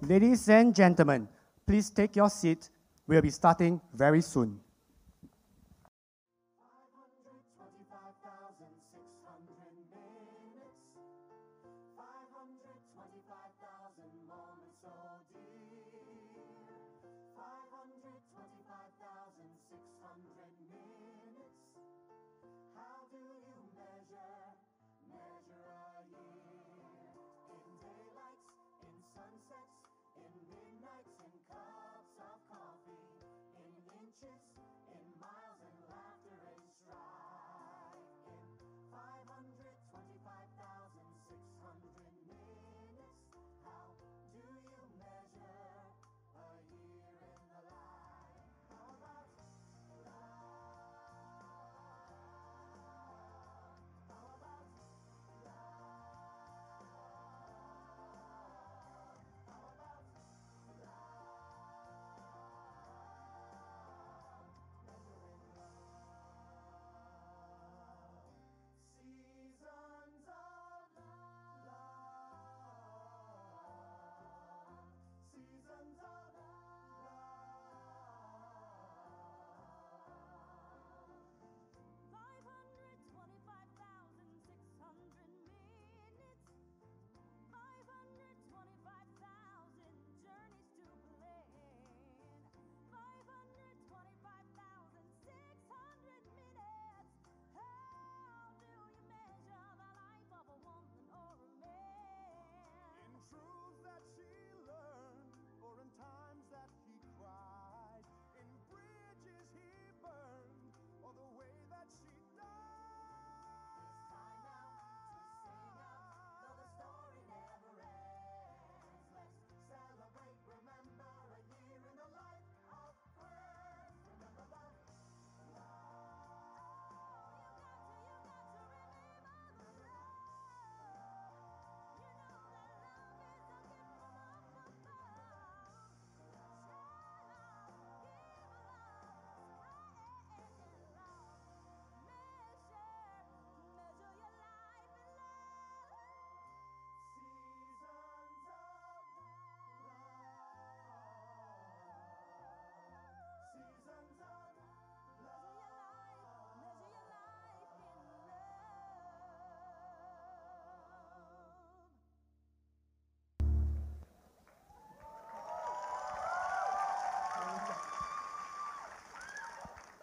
Ladies and gentlemen, please take your seat. We'll be starting very soon.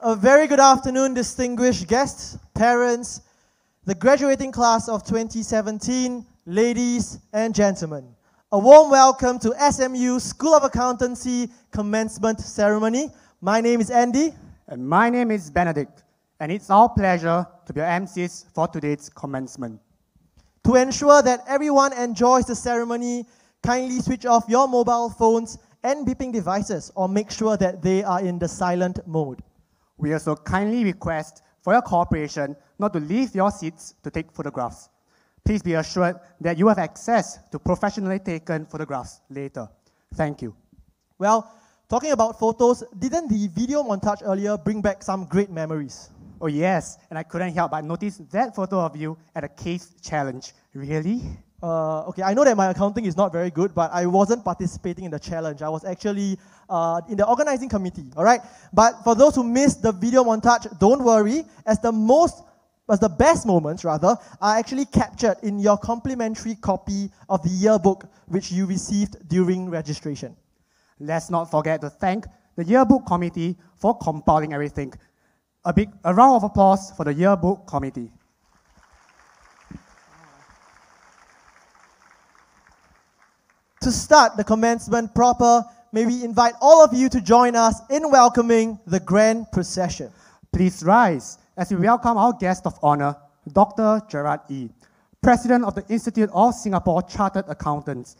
A very good afternoon, distinguished guests, parents, the graduating class of 2017, ladies and gentlemen. A warm welcome to SMU School of Accountancy Commencement Ceremony. My name is Andy. And my name is Benedict. And it's our pleasure to be your MCs for today's commencement. To ensure that everyone enjoys the ceremony, kindly switch off your mobile phones and beeping devices or make sure that they are in the silent mode. We also kindly request for your cooperation not to leave your seats to take photographs. Please be assured that you have access to professionally taken photographs later. Thank you. Well, talking about photos, didn't the video montage earlier bring back some great memories? Oh yes, and I couldn't help but notice that photo of you at a case challenge. Really? Okay, I know that my accounting is not very good, but I wasn't participating in the challenge. I was actually in the organizing committee, all right? But for those who missed the video montage, don't worry, as the best moments, rather, are actually captured in your complimentary copy of the yearbook, which you received during registration. Let's not forget to thank the yearbook committee for compiling everything. A round of applause for the yearbook committee. To start the commencement proper, may we invite all of you to join us in welcoming the grand procession. Please rise as we welcome our guest of honor, Dr. Gerard E., President of the Institute of Singapore Chartered Accountants,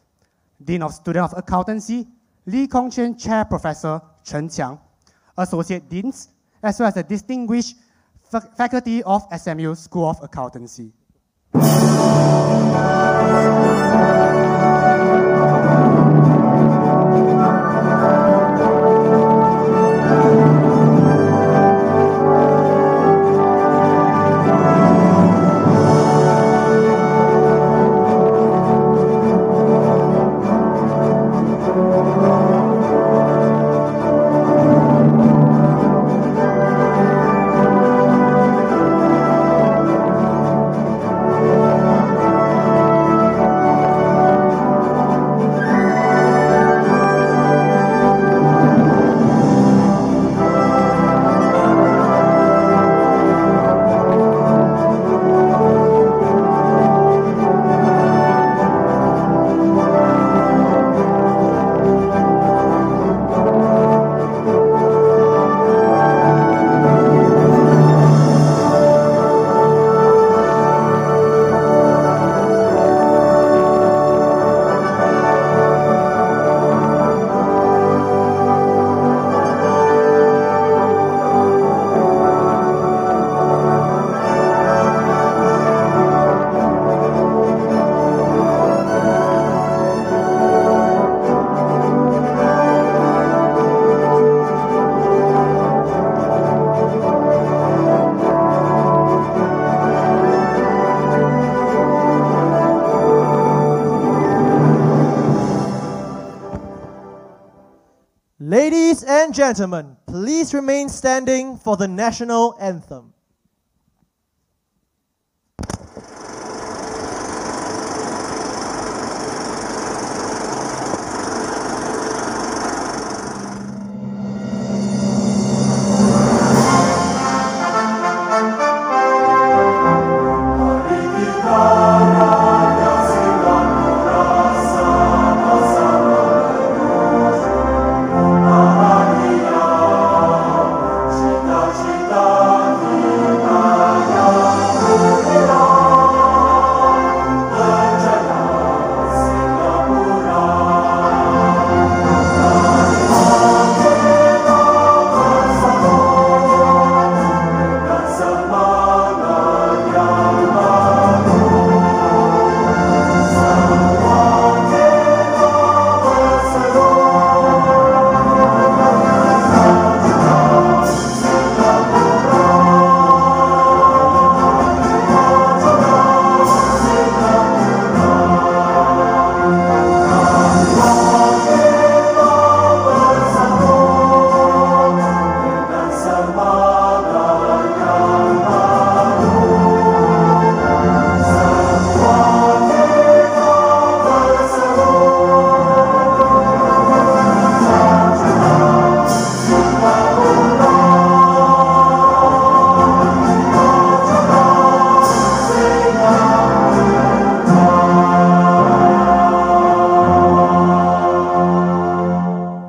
Dean of Students of Accountancy, Lee Kong Chian Chair Professor Chen Qiang, Associate Deans, as well as the distinguished faculty of SMU School of Accountancy. and gentlemen, please remain standing for the national anthem.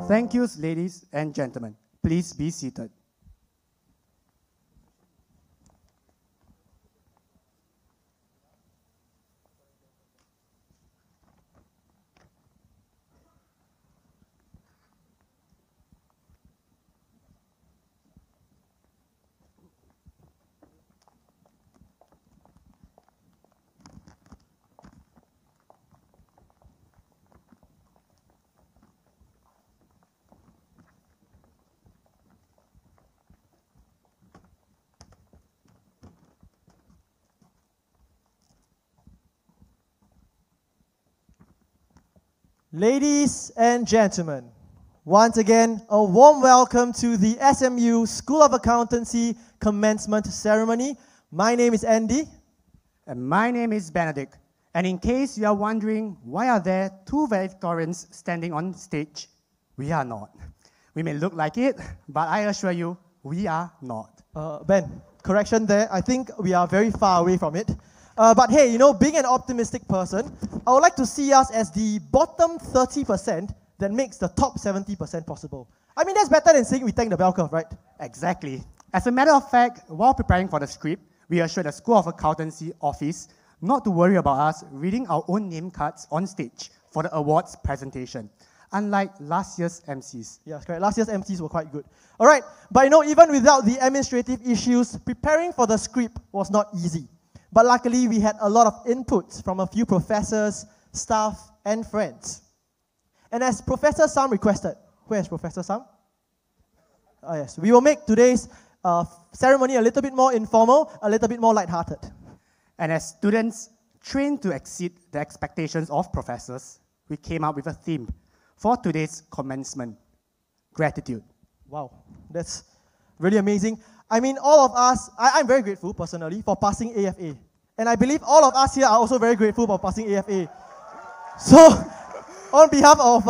Thank you, ladies and gentlemen. Please be seated. Ladies and gentlemen, once again, a warm welcome to the SMU School of Accountancy Commencement Ceremony. My name is Andy. And my name is Benedict. And in case you are wondering why are there two valedictorians standing on stage, we are not. We may look like it, but I assure you, we are not. Ben, correction there. I think we are very far away from it. But hey, you know, being an optimistic person, I would like to see us as the bottom 30% that makes the top 70% possible. I mean, that's better than saying we thank the bell curve, right? Exactly. As a matter of fact, while preparing for the script, we assured the School of Accountancy office not to worry about us reading our own name cards on stage for the awards presentation, unlike last year's MCs. Yes, correct. Last year's MCs were quite good. All right, but you know, even without the administrative issues, preparing for the script was not easy. But luckily, we had a lot of inputs from a few professors, staff, and friends. And as Professor Sam requested, where's Professor Sam? Oh yes, we will make today's ceremony a little bit more informal, a little bit more lighthearted. And as students trained to exceed the expectations of professors, we came up with a theme for today's commencement: gratitude. Wow, that's really amazing. I mean, all of us, I'm very grateful personally for passing AFA. And I believe all of us here are also very grateful for passing AFA. So, on behalf of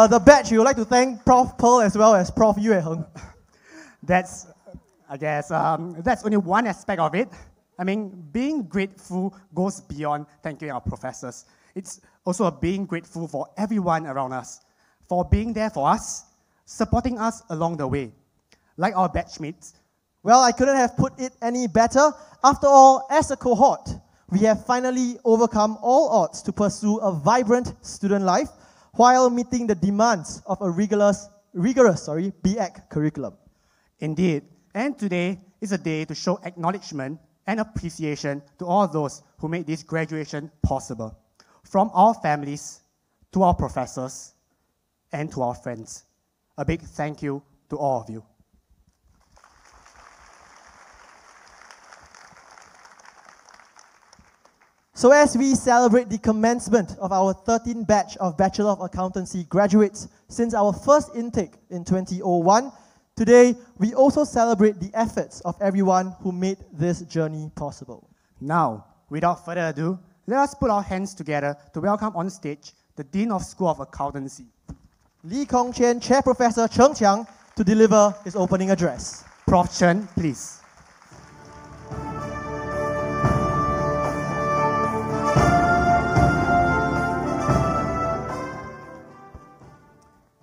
the batch, we would like to thank Prof. Pearl as well as Prof. Yue Heng. That's, I guess, that's only one aspect of it. I mean, being grateful goes beyond thanking our professors. It's also being grateful for everyone around us, for being there for us, supporting us along the way. Like our batchmates. Well, I couldn't have put it any better. After all, as a cohort, we have finally overcome all odds to pursue a vibrant student life while meeting the demands of a rigorous BAc curriculum. Indeed, and today is a day to show acknowledgement and appreciation to all those who made this graduation possible, from our families to our professors and to our friends. A big thank you to all of you. So as we celebrate the commencement of our 13th batch of Bachelor of Accountancy graduates since our first intake in 2001, Today, we also celebrate the efforts of everyone who made this journey possible. Now, without further ado, let us put our hands together to welcome on stage the Dean of School of Accountancy, Lee Kong Chian, Chair Professor Cheng Chiang, to deliver his opening address. Prof. Chen, please.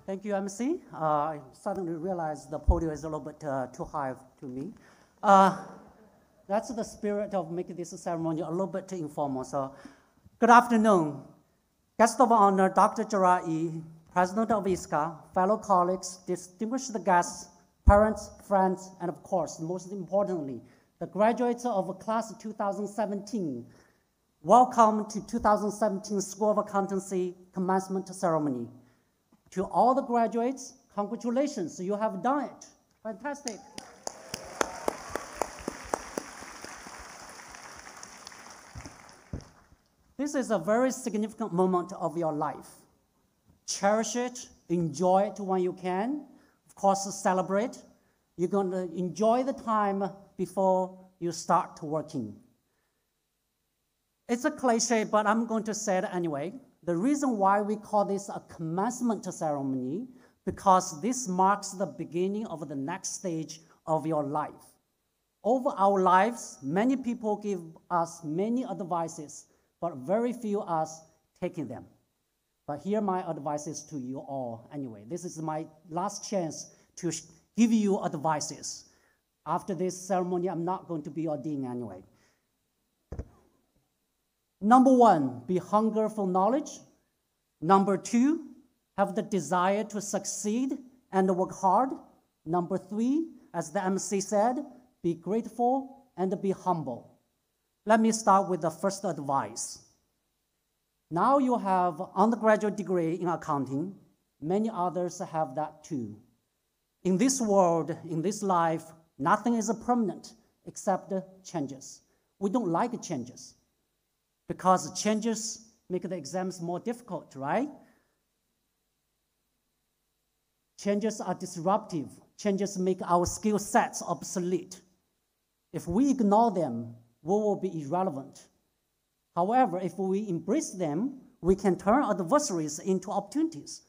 Thank you, MC. I suddenly realized the podium is a little bit too high to me. That's the spirit of making this ceremony a little bit informal. So, good afternoon. Guest of honor, Dr. Gerard Yi, President of ISCA, fellow colleagues, distinguished guests, parents, friends, and of course, most importantly, the graduates of class 2017. Welcome to 2017 School of Accountancy Commencement Ceremony. To all the graduates, congratulations, you have done it. Fantastic. This is a very significant moment of your life. Cherish it, enjoy it when you can. Of course, celebrate. You're going to enjoy the time before you start working. It's a cliche, but I'm going to say it anyway. The reason why we call this a commencement ceremony, because this marks the beginning of the next stage of your life. Over our lives, many people give us many advices, but very few us taking them. But here are my advices to you all anyway. This is my last chance to give you advices. After this ceremony, I'm not going to be your dean anyway. Number one, be hungry for knowledge. Number two, have the desire to succeed and work hard. Number three, as the MC said, be grateful and be humble. Let me start with the first advice. Now you have undergraduate degree in accounting. Many others have that too. In this world, in this life, nothing is permanent except changes. We don't like changes, because changes make the exams more difficult, right? Changes are disruptive. Changes make our skill sets obsolete. If we ignore them, we will be irrelevant. However, if we embrace them, we can turn adversaries into opportunities,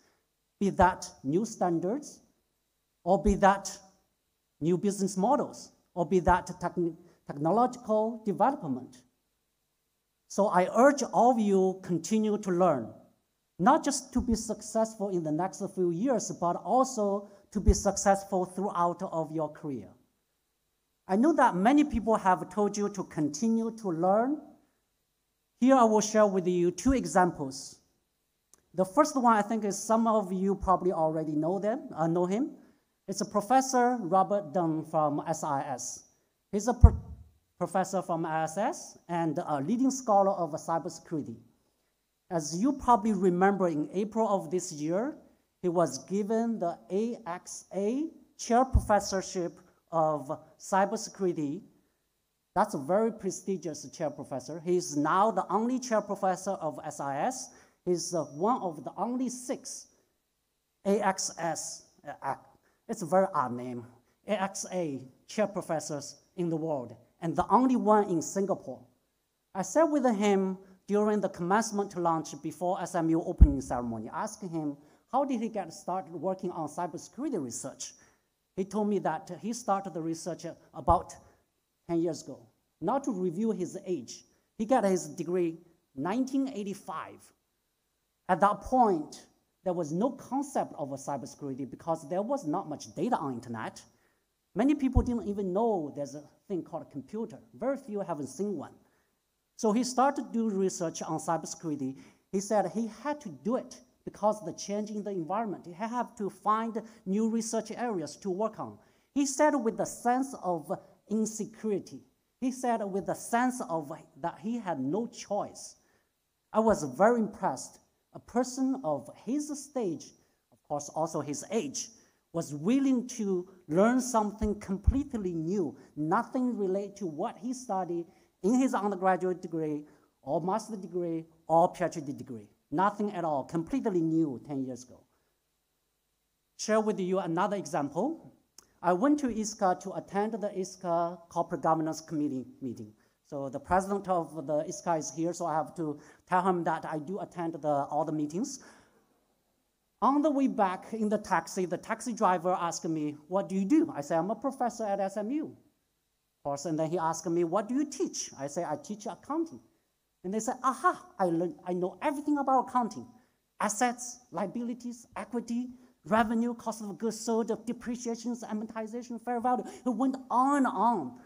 be that new standards, or be that new business models, or be that technological development. So I urge all of you continue to learn, not just to be successful in the next few years, but also to be successful throughout of your career. I know that many people have told you to continue to learn. Here I will share with you two examples. The first one, I think, is some of you probably already know him. It's a Professor Robert Dunn from SIS. He's a professor from ISS and a leading scholar of cybersecurity. As you probably remember, in April of this year, he was given the AXA Chair Professorship of Cybersecurity. That's a very prestigious chair professor. He's now the only chair professor of SIS. He's one of the only 6 AXS, it's a very odd name, AXA chair professors in the world, and the only one in Singapore. I sat with him during the commencement launch before SMU opening ceremony, asking him, how did he get started working on cybersecurity research? He told me that he started the research about 10 years ago. Not to review his age, he got his degree 1985. At that point, there was no concept of cybersecurity because there was not much data on internet. Many people didn't even know there's a thing called a computer. Very few haven't seen one. So he started to do research on cybersecurity. He said he had to do it because of the change in the environment. He had to find new research areas to work on. He said with a sense of insecurity. He said with a sense of that he had no choice. I was very impressed. A person of his stage, of course also his age, was willing to learn something completely new, nothing related to what he studied in his undergraduate degree, or master's degree, or PhD degree. Nothing at all, completely new 10 years ago. Share with you another example. I went to ISCA to attend the ISCA Corporate Governance Committee meeting. So the president of the ISCA is here, so I have to tell him that I do attend all the meetings. On the way back in the taxi driver asked me, "What do you do?" I said, "I'm a professor at SMU." Of course, and then he asked me, "What do you teach?" I said, "I teach accounting." And they said, "Aha, I know everything about accounting. Assets, liabilities, equity, revenue, cost of goods sold, depreciations, amortization, fair value." It went on and on.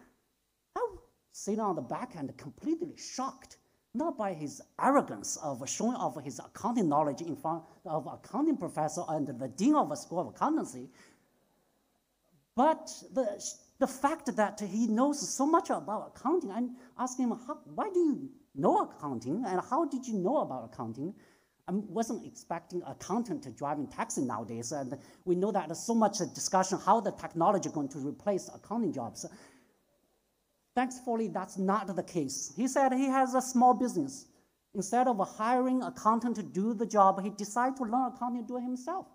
I was sitting on the back end completely shocked, not by his arrogance of showing off his accounting knowledge in front of accounting professor and the dean of a school of accountancy, but the fact that he knows so much about accounting. I'm asking him, why do you know accounting, and how did you know about accounting? I wasn't expecting an accountant to drive in taxi nowadays, and we know that there's so much discussion how the technology is going to replace accounting jobs. Thankfully, that's not the case. He said he has a small business. Instead of hiring an accountant to do the job, he decided to learn accounting and do it himself.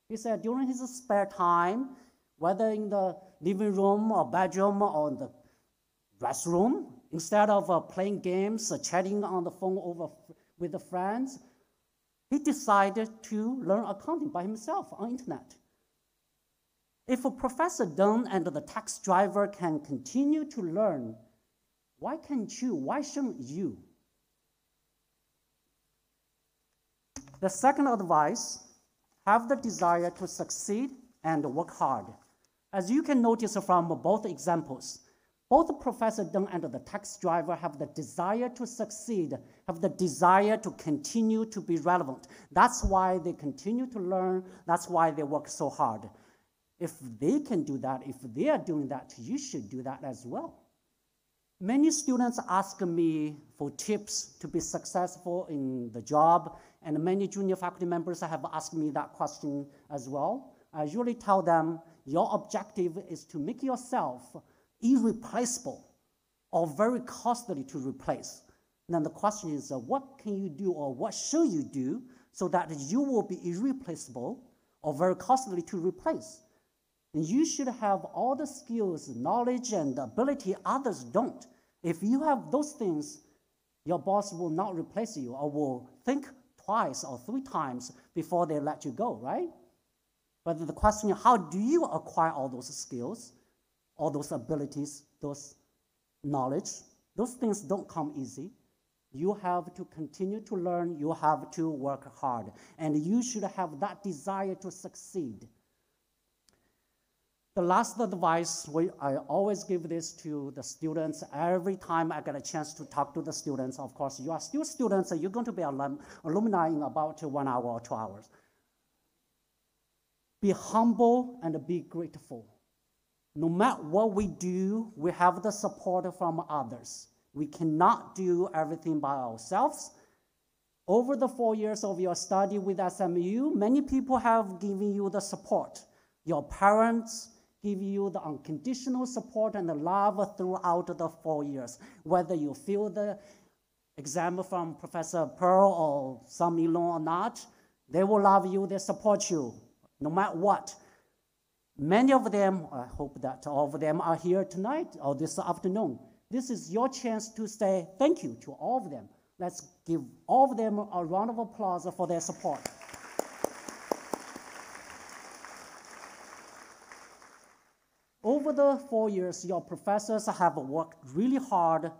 He said during his spare time, whether in the living room or bedroom or in the restroom, instead of playing games or chatting on the phone with the friends, he decided to learn accounting by himself on internet. If a Professor Deng and the taxi driver can continue to learn, why can't you? Why shouldn't you? The second advice, have the desire to succeed and work hard. As you can notice from both examples, both Professor Deng and the taxi driver have the desire to succeed, have the desire to continue to be relevant. That's why they continue to learn. That's why they work so hard. If they can do that, if they are doing that, you should do that as well. Many students ask me for tips to be successful in the job, and many junior faculty members have asked me that question as well. I usually tell them, your objective is to make yourself irreplaceable or very costly to replace. And then the question is, what can you do or what should you do so that you will be irreplaceable or very costly to replace? And you should have all the skills, knowledge, and ability others don't. If you have those things, your boss will not replace you or will think twice or 3 times before they let you go, right? But the question is, how do you acquire all those skills, all those abilities, those knowledge? Those things don't come easy. You have to continue to learn. You have to work hard. And you should have that desire to succeed. The last advice, I always give this to the students every time I get a chance to talk to the students. Of course, you are still students, and you're going to be alumni in about 1 hour or 2 hours. Be humble and be grateful. No matter what we do, we have the support from others. We cannot do everything by ourselves. Over the 4 years of your study with SMU, many people have given you the support. Your parents give you the unconditional support and the love throughout the 4 years. Whether you feel the exam from Professor Pearl or some Elon or not, they will love you, they support you, no matter what. Many of them, I hope that all of them are here tonight or this afternoon. This is your chance to say thank you to all of them. Let's give all of them a round of applause for their support. Over the 4 years, your professors have worked really hard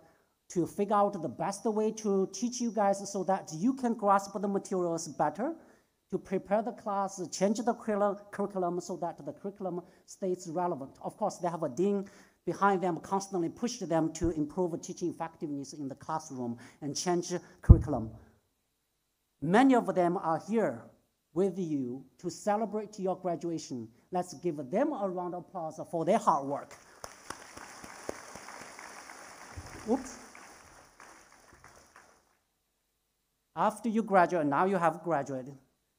to figure out the best way to teach you guys so that you can grasp the materials better, to prepare the class, change the curriculum so that the curriculum stays relevant. Of course, they have a dean behind them constantly push them to improve teaching effectiveness in the classroom and change curriculum. Many of them are here with you to celebrate your graduation. Let's give them a round of applause for their hard work. Oops. After you graduate, now you have graduated,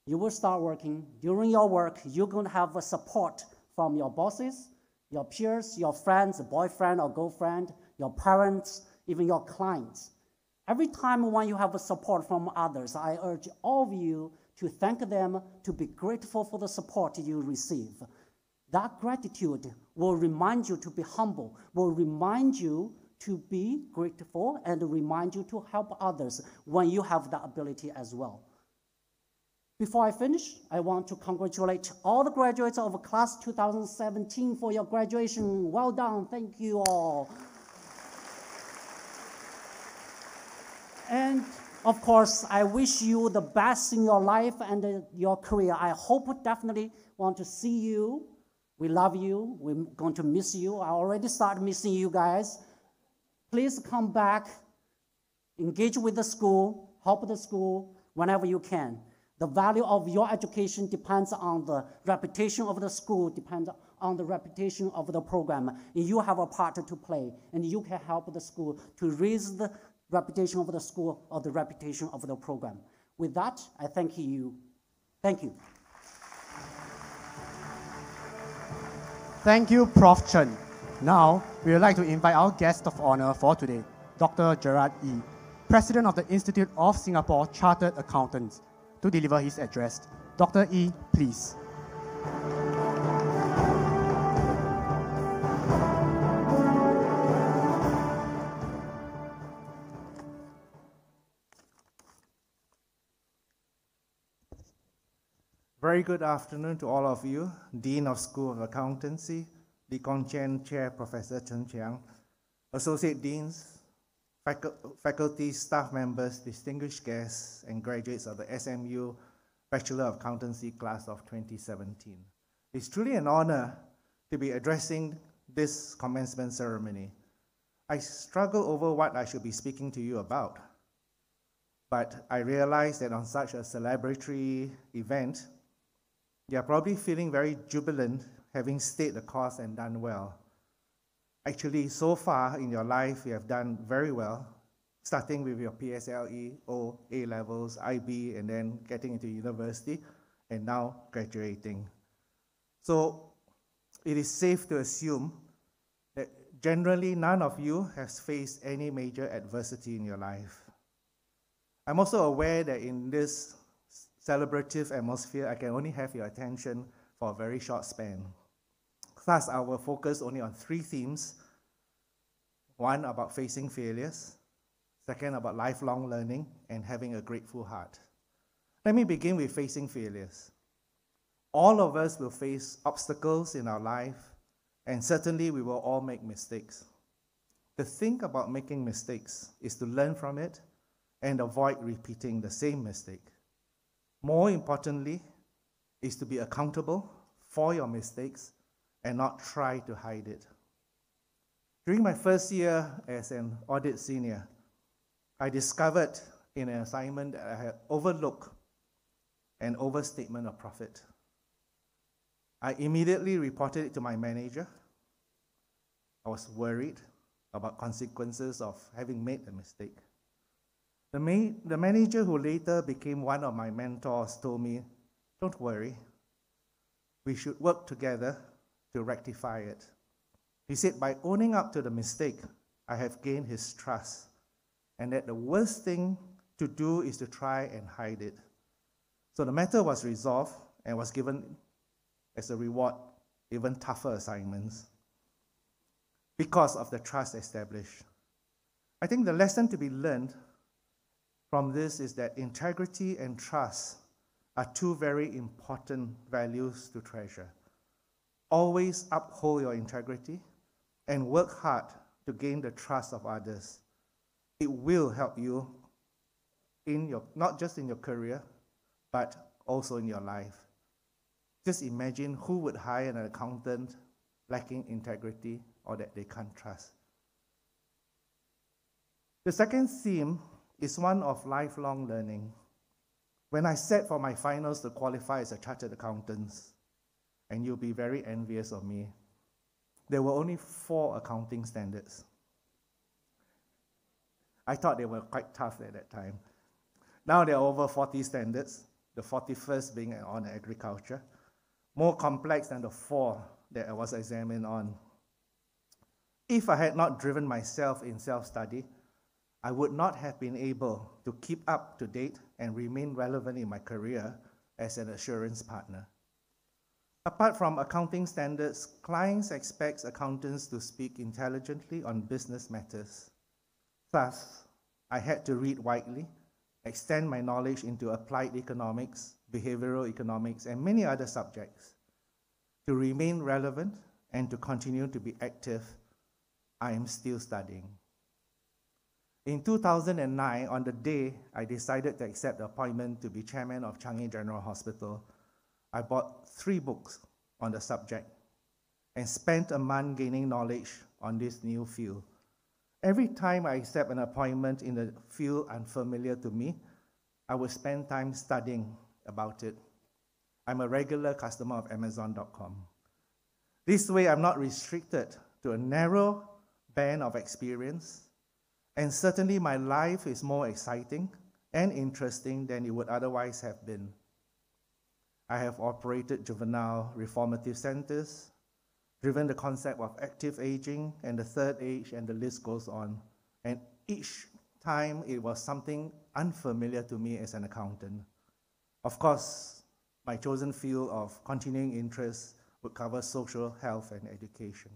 you will start working. During your work, you're going to have a support from your bosses, your peers, your friends, boyfriend or girlfriend, your parents, even your clients. Every time when you have a support from others, I urge all of you to thank them, to be grateful for the support you receive. That gratitude will remind you to be humble, will remind you to be grateful, and remind you to help others when you have that ability as well. Before I finish, I want to congratulate all the graduates of class 2017 for your graduation. Well done. Thank you all. And of course, I wish you the best in your life and your career. I hope definitely want to see you. We love you. We're going to miss you. I already started missing you guys. Please come back, engage with the school, help the school whenever you can. The value of your education depends on the reputation of the school, depends on the reputation of the program. And you have a part to play, and you can help the school to raise the reputation of the school or the reputation of the program. With that, I thank you. Thank you. Thank you, Prof. Chen. Now, we would like to invite our guest of honor for today, Dr. Gerard E., President of the Institute of Singapore Chartered Accountants, to deliver his address. Dr. E., please. Very good afternoon to all of you, Dean of School of Accountancy, Lee Kong Chen Chair Professor Chen Chiang, Associate Deans, faculty, staff members, distinguished guests, and graduates of the SMU Bachelor of Accountancy class of 2017. It's truly an honor to be addressing this commencement ceremony. I struggle over what I should be speaking to you about, but I realize that on such a celebratory event, you're probably feeling very jubilant having stayed the course and done well. Actually, so far in your life, you have done very well, starting with your PSLE, O, A-levels, IB, and then getting into university, and now graduating. So it is safe to assume that generally none of you has faced any major adversity in your life. I'm also aware that in this celebrative atmosphere, I can only have your attention for a very short span. Thus, I will focus only on 3 themes. One, about facing failures. Second, about lifelong learning and having a grateful heart. Let me begin with facing failures. All of us will face obstacles in our life, and certainly we will all make mistakes. The thing about making mistakes is to learn from it and avoid repeating the same mistake. More importantly, is to be accountable for your mistakes and not try to hide it. During my first year as an audit senior, I discovered in an assignment that I had overlooked an overstatement of profit. I immediately reported it to my manager. I was worried about consequences of having made a mistake. The manager, who later became one of my mentors, told me, "Don't worry, we should work together to rectify it." He said, by owning up to the mistake, I have gained his trust, and that the worst thing to do is to try and hide it. So the matter was resolved and was given as a reward even tougher assignments because of the trust established. I think the lesson to be learned from this is that integrity and trust are 2 very important values to treasure. Always uphold your integrity and work hard to gain the trust of others. It will help you not just in your career, but also in your life. Just imagine who would hire an accountant lacking integrity or that they can't trust. The second theme is one of lifelong learning. When I sat for my finals to qualify as a chartered accountant, and you'll be very envious of me, there were only 4 accounting standards. I thought they were quite tough at that time. Now there are over 40 standards, the 41st being on agriculture, more complex than the 4 that I was examined on. If I had not driven myself in self-study, I would not have been able to keep up to date and remain relevant in my career as an assurance partner. Apart from accounting standards, clients expect accountants to speak intelligently on business matters. Thus, I had to read widely, extend my knowledge into applied economics, behavioral economics, and many other subjects. To remain relevant and to continue to be active, I am still studying. In 2009, on the day I decided to accept the appointment to be chairman of Changi General Hospital, I bought 3 books on the subject and spent a month gaining knowledge on this new field. Every time I accept an appointment in a field unfamiliar to me, I would spend time studying about it. I'm a regular customer of Amazon.com. This way, I'm not restricted to a narrow band of experience, and certainly my life is more exciting and interesting than it would otherwise have been. I have operated juvenile reformative centers, driven the concept of active aging and the third age, and the list goes on. And each time it was something unfamiliar to me as an accountant. Of course, my chosen field of continuing interest would cover social health and education.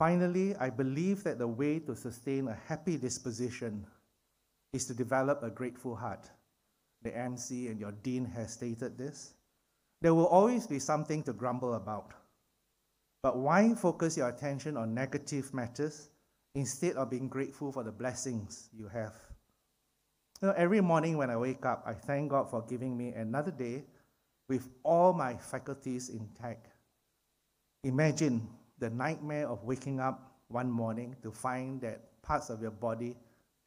Finally, I believe that the way to sustain a happy disposition is to develop a grateful heart. The MC and your dean has stated this. There will always be something to grumble about. But why focus your attention on negative matters instead of being grateful for the blessings you have? You know, every morning when I wake up, I thank God for giving me another day with all my faculties intact. Imagine the nightmare of waking up one morning to find that parts of your body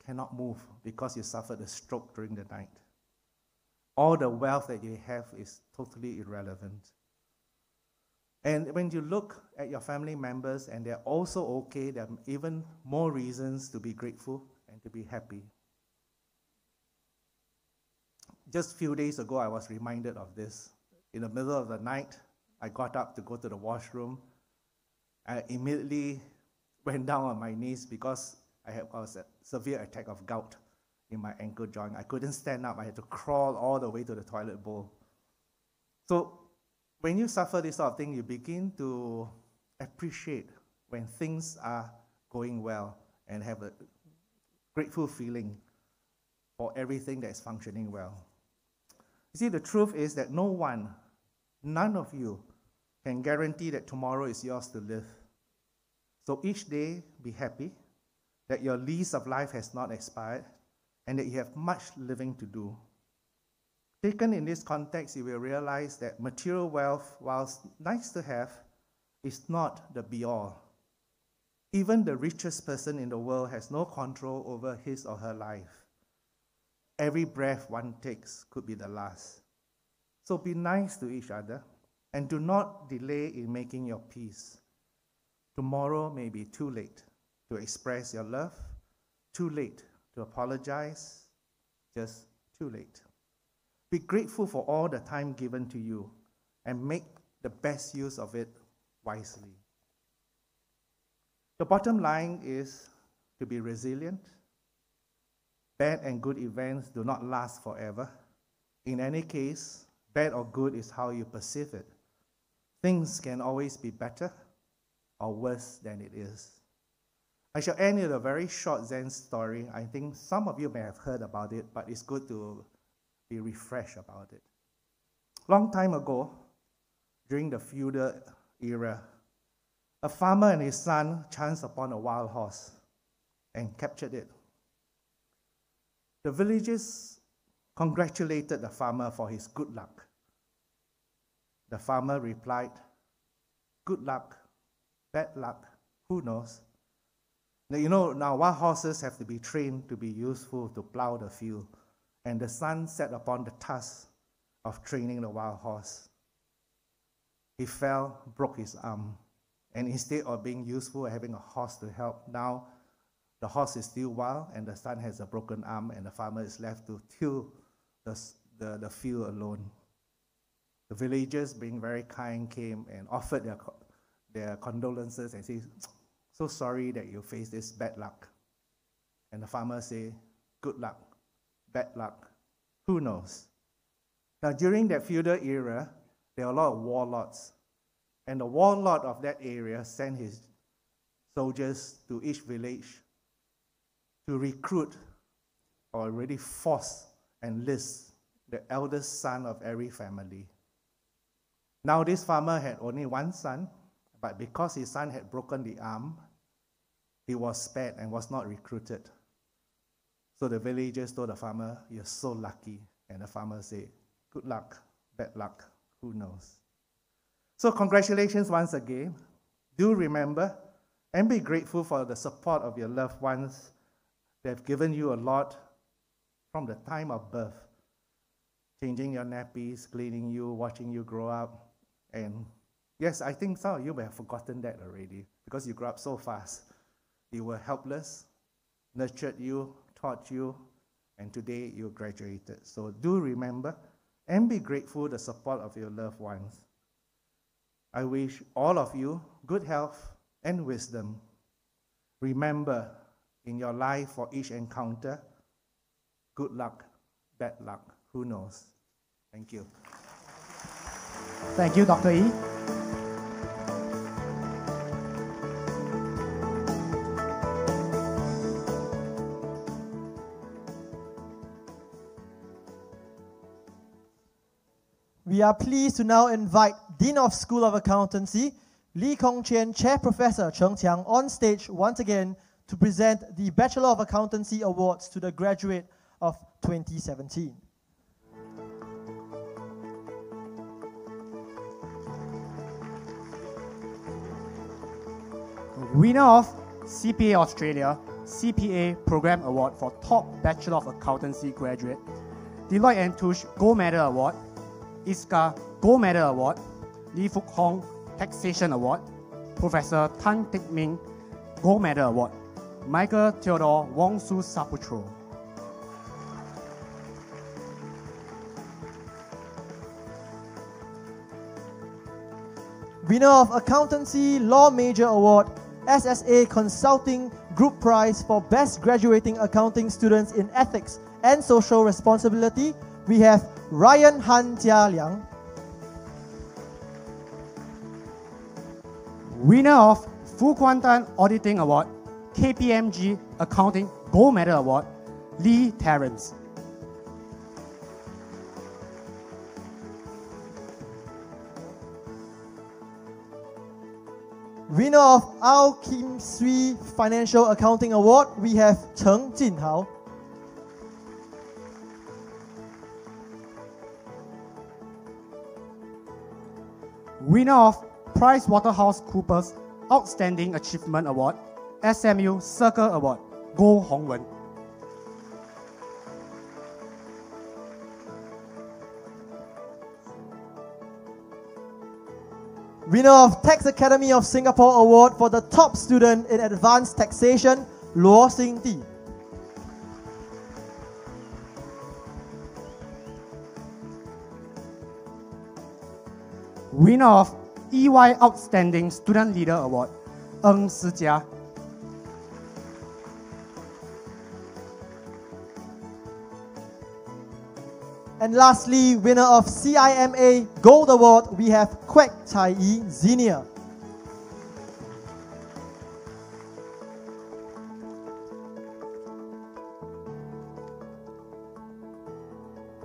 cannot move because you suffered a stroke during the night. All the wealth that you have is totally irrelevant. And when you look at your family members and they're also okay, there are even more reasons to be grateful and to be happy. Just a few days ago, I was reminded of this. In the middle of the night, I got up to go to the washroom. I immediately went down on my knees because I was a severe attack of gout in my ankle joint. I couldn't stand up. I had to crawl all the way to the toilet bowl. So when you suffer this sort of thing, you begin to appreciate when things are going well and have a grateful feeling for everything that is functioning well. You see, the truth is that none of you can guarantee that tomorrow is yours to live. So each day, be happy that your lease of life has not expired and that you have much living to do. Taken in this context, you will realize that material wealth, whilst nice to have, is not the be-all. Even the richest person in the world has no control over his or her life. Every breath one takes could be the last. So be nice to each other and do not delay in making your peace. Tomorrow may be too late to express your love, too late to apologize, just too late. Be grateful for all the time given to you and make the best use of it wisely. The bottom line is to be resilient. Bad and good events do not last forever. In any case, bad or good is how you perceive it. Things can always be better or worse than it is. I shall end with a very short Zen story. I think some of you may have heard about it, but it's good to be refreshed about it. Long time ago, during the feudal era, a farmer and his son chanced upon a wild horse and captured it. The villagers congratulated the farmer for his good luck. The farmer replied, "Good luck, bad luck, who knows?" Now wild horses have to be trained to be useful to plow the field. And the son set upon the task of training the wild horse. He fell, broke his arm. And instead of being useful and having a horse to help, now the horse is still wild and the son has a broken arm and the farmer is left to till the field alone. The villagers, being very kind, came and offered their condolences and said, "So sorry that you faced this bad luck." And the farmer said, "Good luck, bad luck, who knows?" Now, during that feudal era, there are a lot of warlords. And the warlord of that area sent his soldiers to each village to recruit or already force and list the eldest son of every family. Now this farmer had only one son, but because his son had broken the arm, he was spared and was not recruited. So the villagers told the farmer, "You're so lucky." And the farmer said, "Good luck, bad luck, who knows?" So congratulations once again. Do remember and be grateful for the support of your loved ones. They have given you a lot from the time of birth, changing your nappies, cleaning you, watching you grow up. And yes, I think some of you may have forgotten that already because you grew up so fast. You were helpless, nurtured you, taught you, and today you graduated. So do remember and be grateful for the support of your loved ones. I wish all of you good health and wisdom. Remember, in your life for each encounter, good luck, bad luck, who knows? Thank you. Thank you, Dr. E. We are pleased to now invite Dean of School of Accountancy, Lee Kong Chien, Chair Professor Cheng Chiang, on stage once again to present the Bachelor of Accountancy Awards to the graduate of 2017. Winner of CPA Australia CPA Program Award for Top Bachelor of Accountancy Graduate, Deloitte & Touche Gold Medal Award, ISCA Gold Medal Award, Lee Fuk Hong Taxation Award, Professor Tan Teck Min Gold Medal Award, Michael Theodore Wong Su Saputro. Winner of Accountancy Law Major Award, SSA Consulting Group Prize for Best Graduating Accounting Students in Ethics and Social Responsibility, we have Ryan Han Jia Liang. Winner of Fu Kuantan Auditing Award, KPMG Accounting Gold Medal Award, Lee Terrence. Winner of Ao Kim Swee Financial Accounting Award, we have Cheng Jin Hao. Winner of PricewaterhouseCoopers Outstanding Achievement Award, SMU Circle Award, Goh Hong Wen. Winner of Tax Academy of Singapore Award for the top student in advanced taxation, Luo Xing Di. Winner of EY Outstanding Student Leader Award, Ng Sijia. And lastly, winner of CIMA Gold Award, we have Kwek Tai Yi Senior.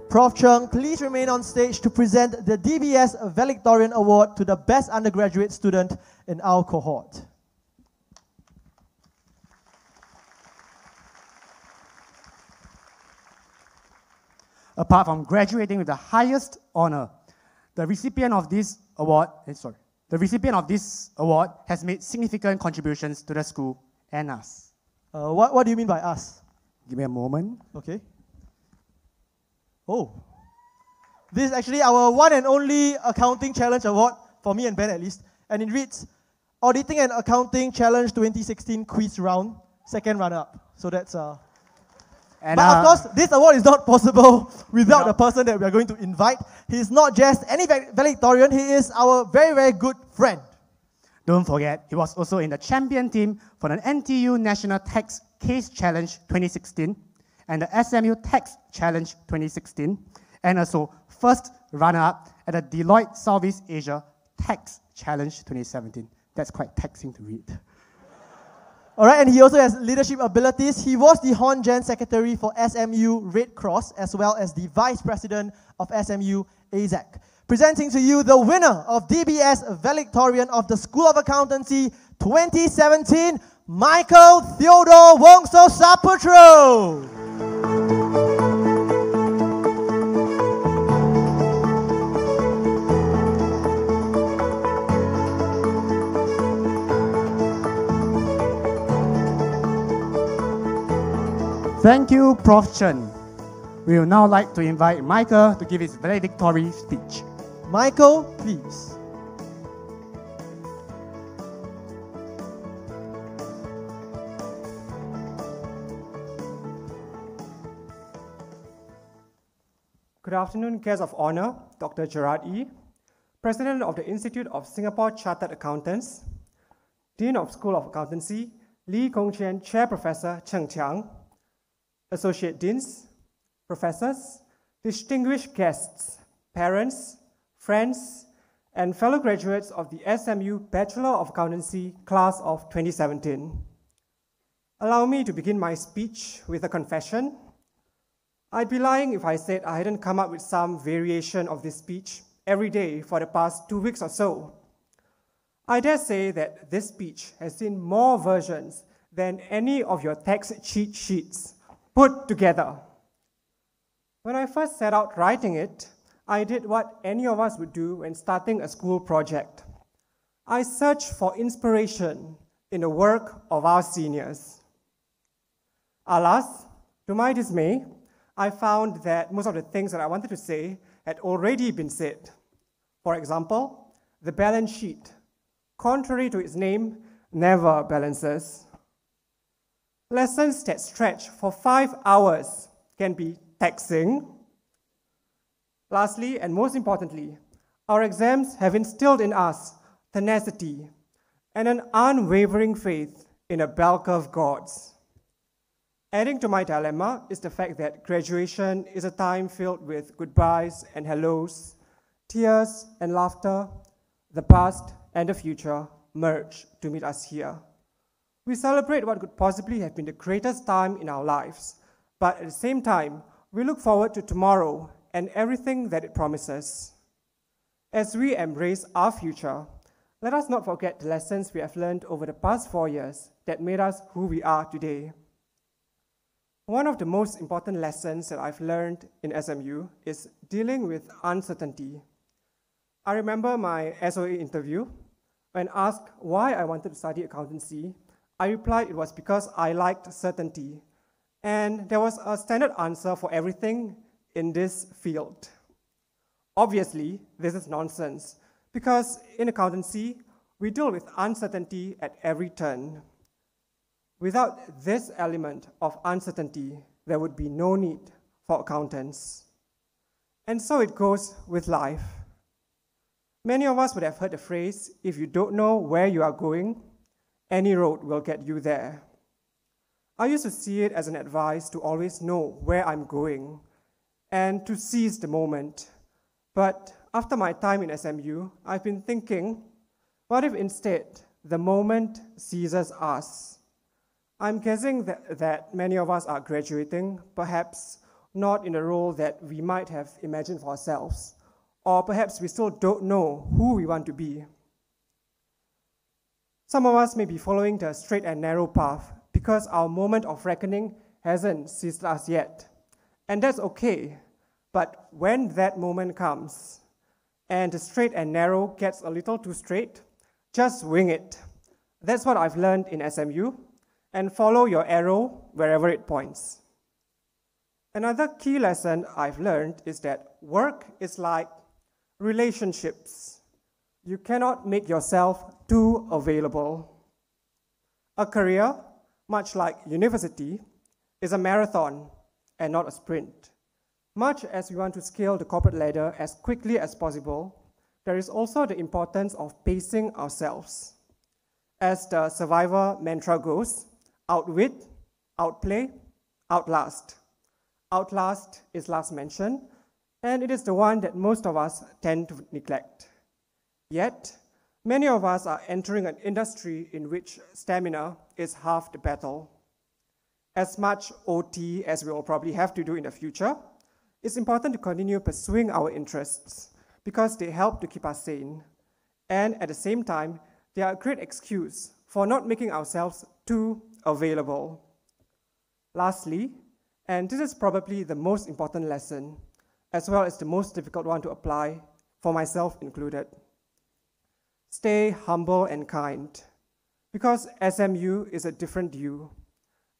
Prof. Cheng, please remain on stage to present the DBS Valedictorian Award to the best undergraduate student in our cohort. Apart from graduating with the highest honor, the recipient of this award, has made significant contributions to the school and us. What do you mean by us? Give me a moment. Okay. Oh. This is actually our one and only Accounting Challenge Award, for me and Ben at least. And it reads, Auditing and Accounting Challenge 2016 Quiz Round, second runner-up. So that's... But of course, this award is not possible without the person that we are going to invite. He's not just any valedictorian, he is our very, very good friend. Don't forget, he was also in the champion team for the NTU National Tax Case Challenge 2016 and the SMU Tax Challenge 2016 and also first runner-up at the Deloitte Southeast Asia Tax Challenge 2017. That's quite taxing to read. All right, and he also has leadership abilities. He was the Hon Gen Secretary for SMU Red Cross, as well as the Vice President of SMU AZAC. Presenting to you the winner of DBS Valedictorian of the School of Accountancy 2017, Michael Theodore Wongso Saputro. Thank you, Prof. Chen. We would now like to invite Michael to give his valedictory speech. Michael, please. Good afternoon, guests of honor, Dr. Gerard E., President of the Institute of Singapore Chartered Accountants, Dean of School of Accountancy, Lee Kong Chian, Chair Professor Cheng Chiang, Associate Deans, Professors, distinguished guests, parents, friends, and fellow graduates of the SMU Bachelor of Accountancy Class of 2017. Allow me to begin my speech with a confession. I'd be lying if I said I hadn't come up with some variation of this speech every day for the past 2 weeks or so. I dare say that this speech has seen more versions than any of your tax cheat sheets put together. When I first set out writing it, I did what any of us would do when starting a school project. I searched for inspiration in the work of our seniors. Alas, to my dismay, I found that most of the things that I wanted to say had already been said. For example, the balance sheet, contrary to its name, never balances. Lessons that stretch for 5 hours can be taxing. Lastly, and most importantly, our exams have instilled in us tenacity and an unwavering faith in a bell curve gods. Adding to my dilemma is the fact that graduation is a time filled with goodbyes and hellos, tears and laughter. The past and the future merge to meet us here. We celebrate what could possibly have been the greatest time in our lives, but at the same time, we look forward to tomorrow and everything that it promises. As we embrace our future, let us not forget the lessons we have learned over the past 4 years that made us who we are today. One of the most important lessons that I've learned in SMU is dealing with uncertainty. I remember my SOA interview. When asked why I wanted to study accountancy, I replied it was because I liked certainty. And there was a standard answer for everything in this field. Obviously, this is nonsense, because in accountancy, we deal with uncertainty at every turn. Without this element of uncertainty, there would be no need for accountants. And so it goes with life. Many of us would have heard the phrase, if you don't know where you are going, any road will get you there. I used to see it as an advice to always know where I'm going and to seize the moment. But after my time in SMU, I've been thinking, what if instead the moment seizes us? I'm guessing that many of us are graduating, perhaps not in a role that we might have imagined for ourselves, or perhaps we still don't know who we want to be. Some of us may be following the straight and narrow path because our moment of reckoning hasn't seized us yet. And that's okay. But when that moment comes and the straight and narrow gets a little too straight, just wing it. That's what I've learned in SMU, and follow your arrow wherever it points. Another key lesson I've learned is that work is like relationships. You cannot make yourself too available. A career, much like university, is a marathon and not a sprint. Much as we want to scale the corporate ladder as quickly as possible, there is also the importance of pacing ourselves. As the Survivor mantra goes, outwit, outplay, outlast. Outlast is last mentioned, and it is the one that most of us tend to neglect. Yet, many of us are entering an industry in which stamina is half the battle. As much OT as we will probably have to do in the future, it's important to continue pursuing our interests because they help to keep us sane. And at the same time, they are a great excuse for not making ourselves too available. Lastly, and this is probably the most important lesson, as well as the most difficult one to apply, for myself included. Stay humble and kind, because SMU is a different you.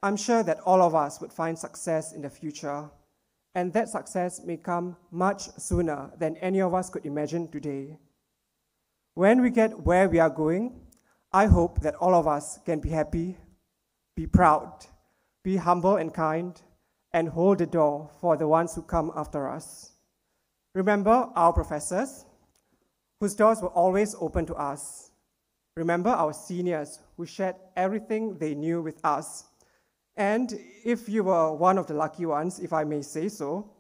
I'm sure that all of us would find success in the future, and that success may come much sooner than any of us could imagine today. When we get where we are going, I hope that all of us can be happy, be proud, be humble and kind, and hold the door for the ones who come after us. Remember our professors, whose doors were always open to us. Remember our seniors, who shared everything they knew with us. And if you were one of the lucky ones, if I may say so,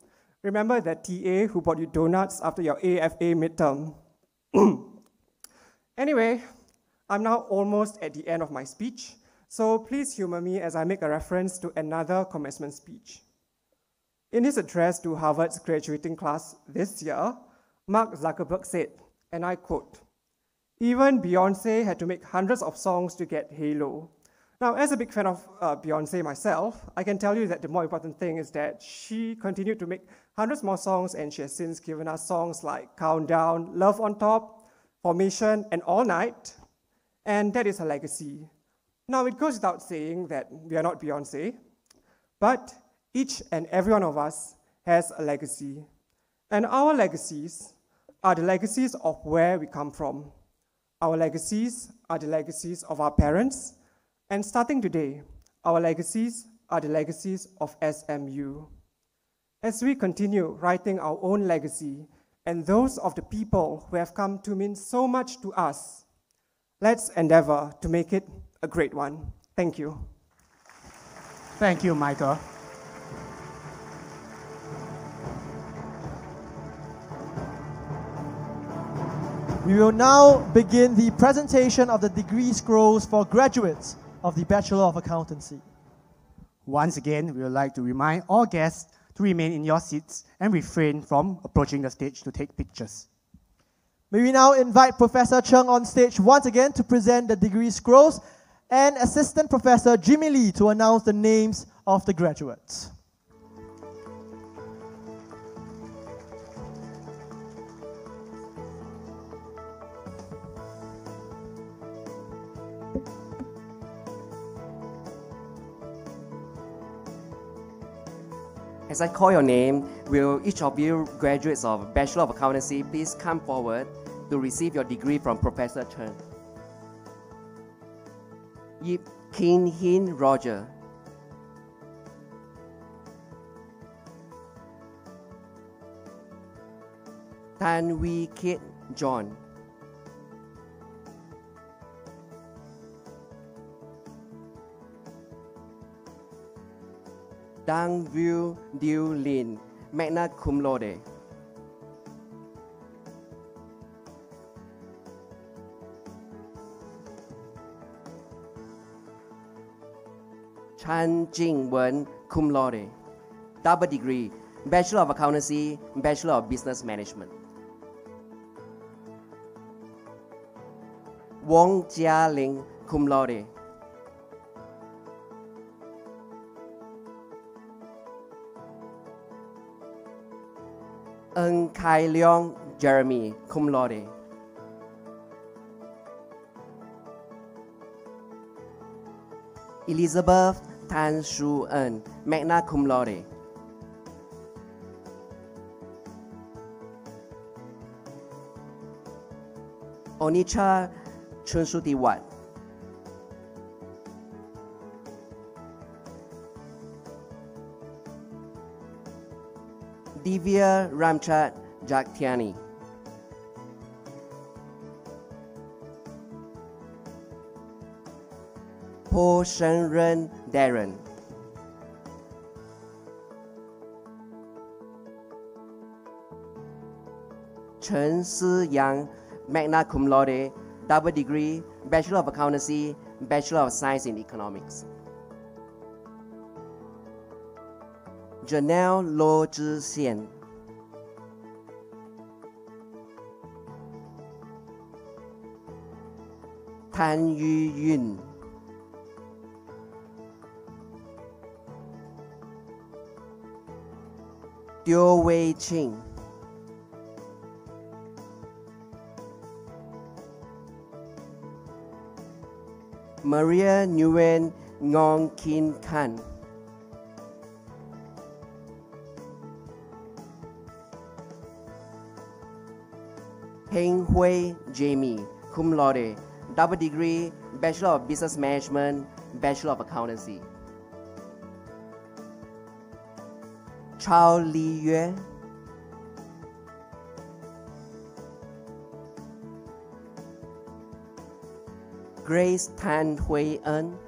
remember that TA who bought you donuts after your AFA midterm. Anyway, I'm now almost at the end of my speech, so please humor me as I make a reference to another commencement speech. In his address to Harvard's graduating class this year, Mark Zuckerberg said, and I quote, "Even Beyoncé had to make hundreds of songs to get Halo." Now, as a big fan of Beyoncé myself, I can tell you that the more important thing is that she continued to make hundreds more songs, and she has since given us songs like Countdown, Love on Top, Formation, and All Night, and that is her legacy. Now, it goes without saying that we are not Beyoncé, but each and every one of us has a legacy, and our legacies are the legacies of where we come from. Our legacies are the legacies of our parents, and starting today, our legacies are the legacies of SMU. As we continue writing our own legacy and those of the people who have come to mean so much to us, let's endeavor to make it a great one. Thank you. Thank you, Michael. We will now begin the presentation of the degree scrolls for graduates of the Bachelor of Accountancy. Once again, we would like to remind all guests to remain in your seats and refrain from approaching the stage to take pictures. May we now invite Professor Cheng on stage once again to present the degree scrolls and Assistant Professor Jimmy Lee to announce the names of the graduates. As I call your name, will each of you graduates of Bachelor of Accountancy please come forward to receive your degree from Professor Chen. Yip Kin Hin Roger. Tan Wee Kit John. Dang View Diu Lin, magna cum laude. Chan Jing Wen, cum laude. Double degree, Bachelor of Accountancy, Bachelor of Business Management. Wong Jia Ling, cum laude. Ng Kai Leong Jeremy, cum laude. Elizabeth Tan Shu En, magna cum laude. Onicha Chunsudiwat. Divya Ramchat Jaktiani. Po Shenren Darren. Chen Si Yang, magna cum laude, double degree, Bachelor of Accountancy, Bachelor of Science in Economics. Janelle Lo Zhi Xian. Tan Yu Yun. Teo Wei Ching. Maria Nguyen Ngong Kin Khan. Heng Hui Jamie, cum laude, double degree, Bachelor of Business Management, Bachelor of Accountancy. Chao Li Yue. Grace Tan Hui En.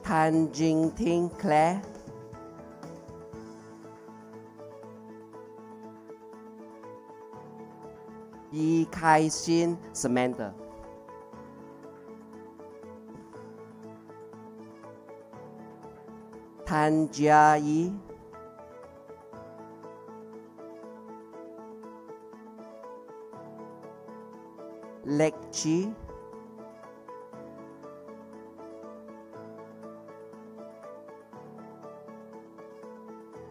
Tan Jing Ting Claire. Yi Kai Xin Samantha. Tan Jia Yi. Lek Chi.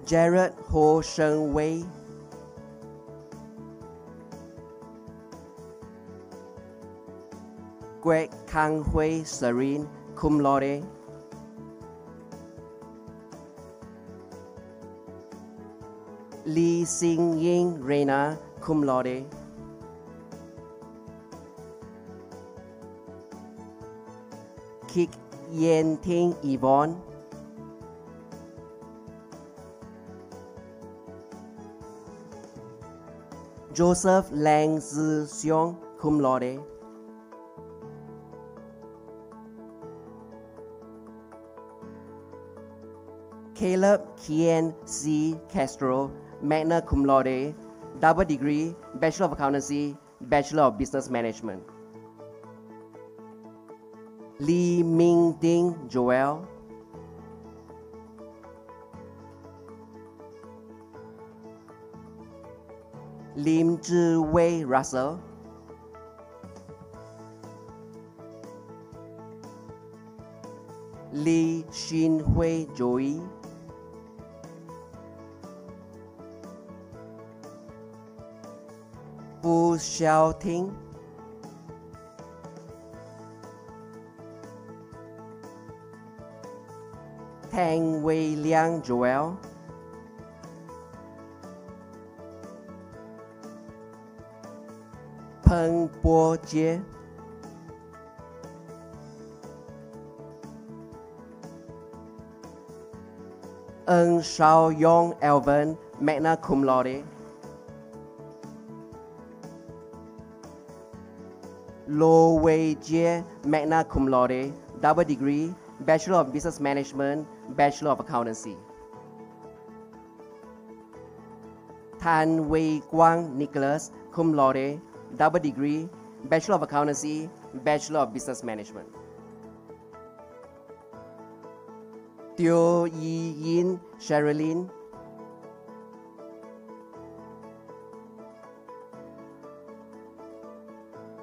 Jared Ho Shen Wei. Greg Kang Hui Serene, cum laude. Lee Xing Ying Reina, cum laude. Kik Yen Ting Yvonne. Joseph Lang Zi Xiong, cum laude. Caleb Kien C. Castro, magna cum laude, double degree, Bachelor of Accountancy, Bachelor of Business Management. Lee Ming Ding Joel. Lim Zhi Wei Russell. Lee Xin Hui Joey. Fu Xiao Ting. Tang Wei Liang Joel. Peng Bo Jie. Eng Shao Yong Alvin, magna cum laude. Lo Wei Jie, magna cum laude, double degree, Bachelor of Business Management, Bachelor of Accountancy. Tan Wei Guang Nicholas, cum laude, double degree, Bachelor of Accountancy, Bachelor of Business Management. Teo Yi Yin Sherilyn.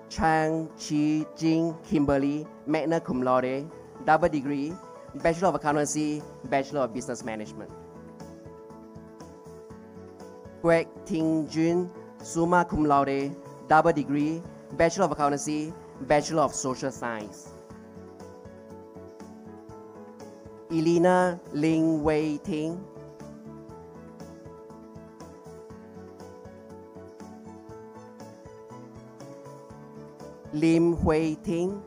Chang Chi Jing Kimberly, magna cum laude, double degree, Bachelor of Accountancy, Bachelor of Business Management. Greg Ting Jun, summa cum laude, double degree, Bachelor of Accountancy, Bachelor of Social Science. Elena Ling Wei Ting. Lim Hui Ting.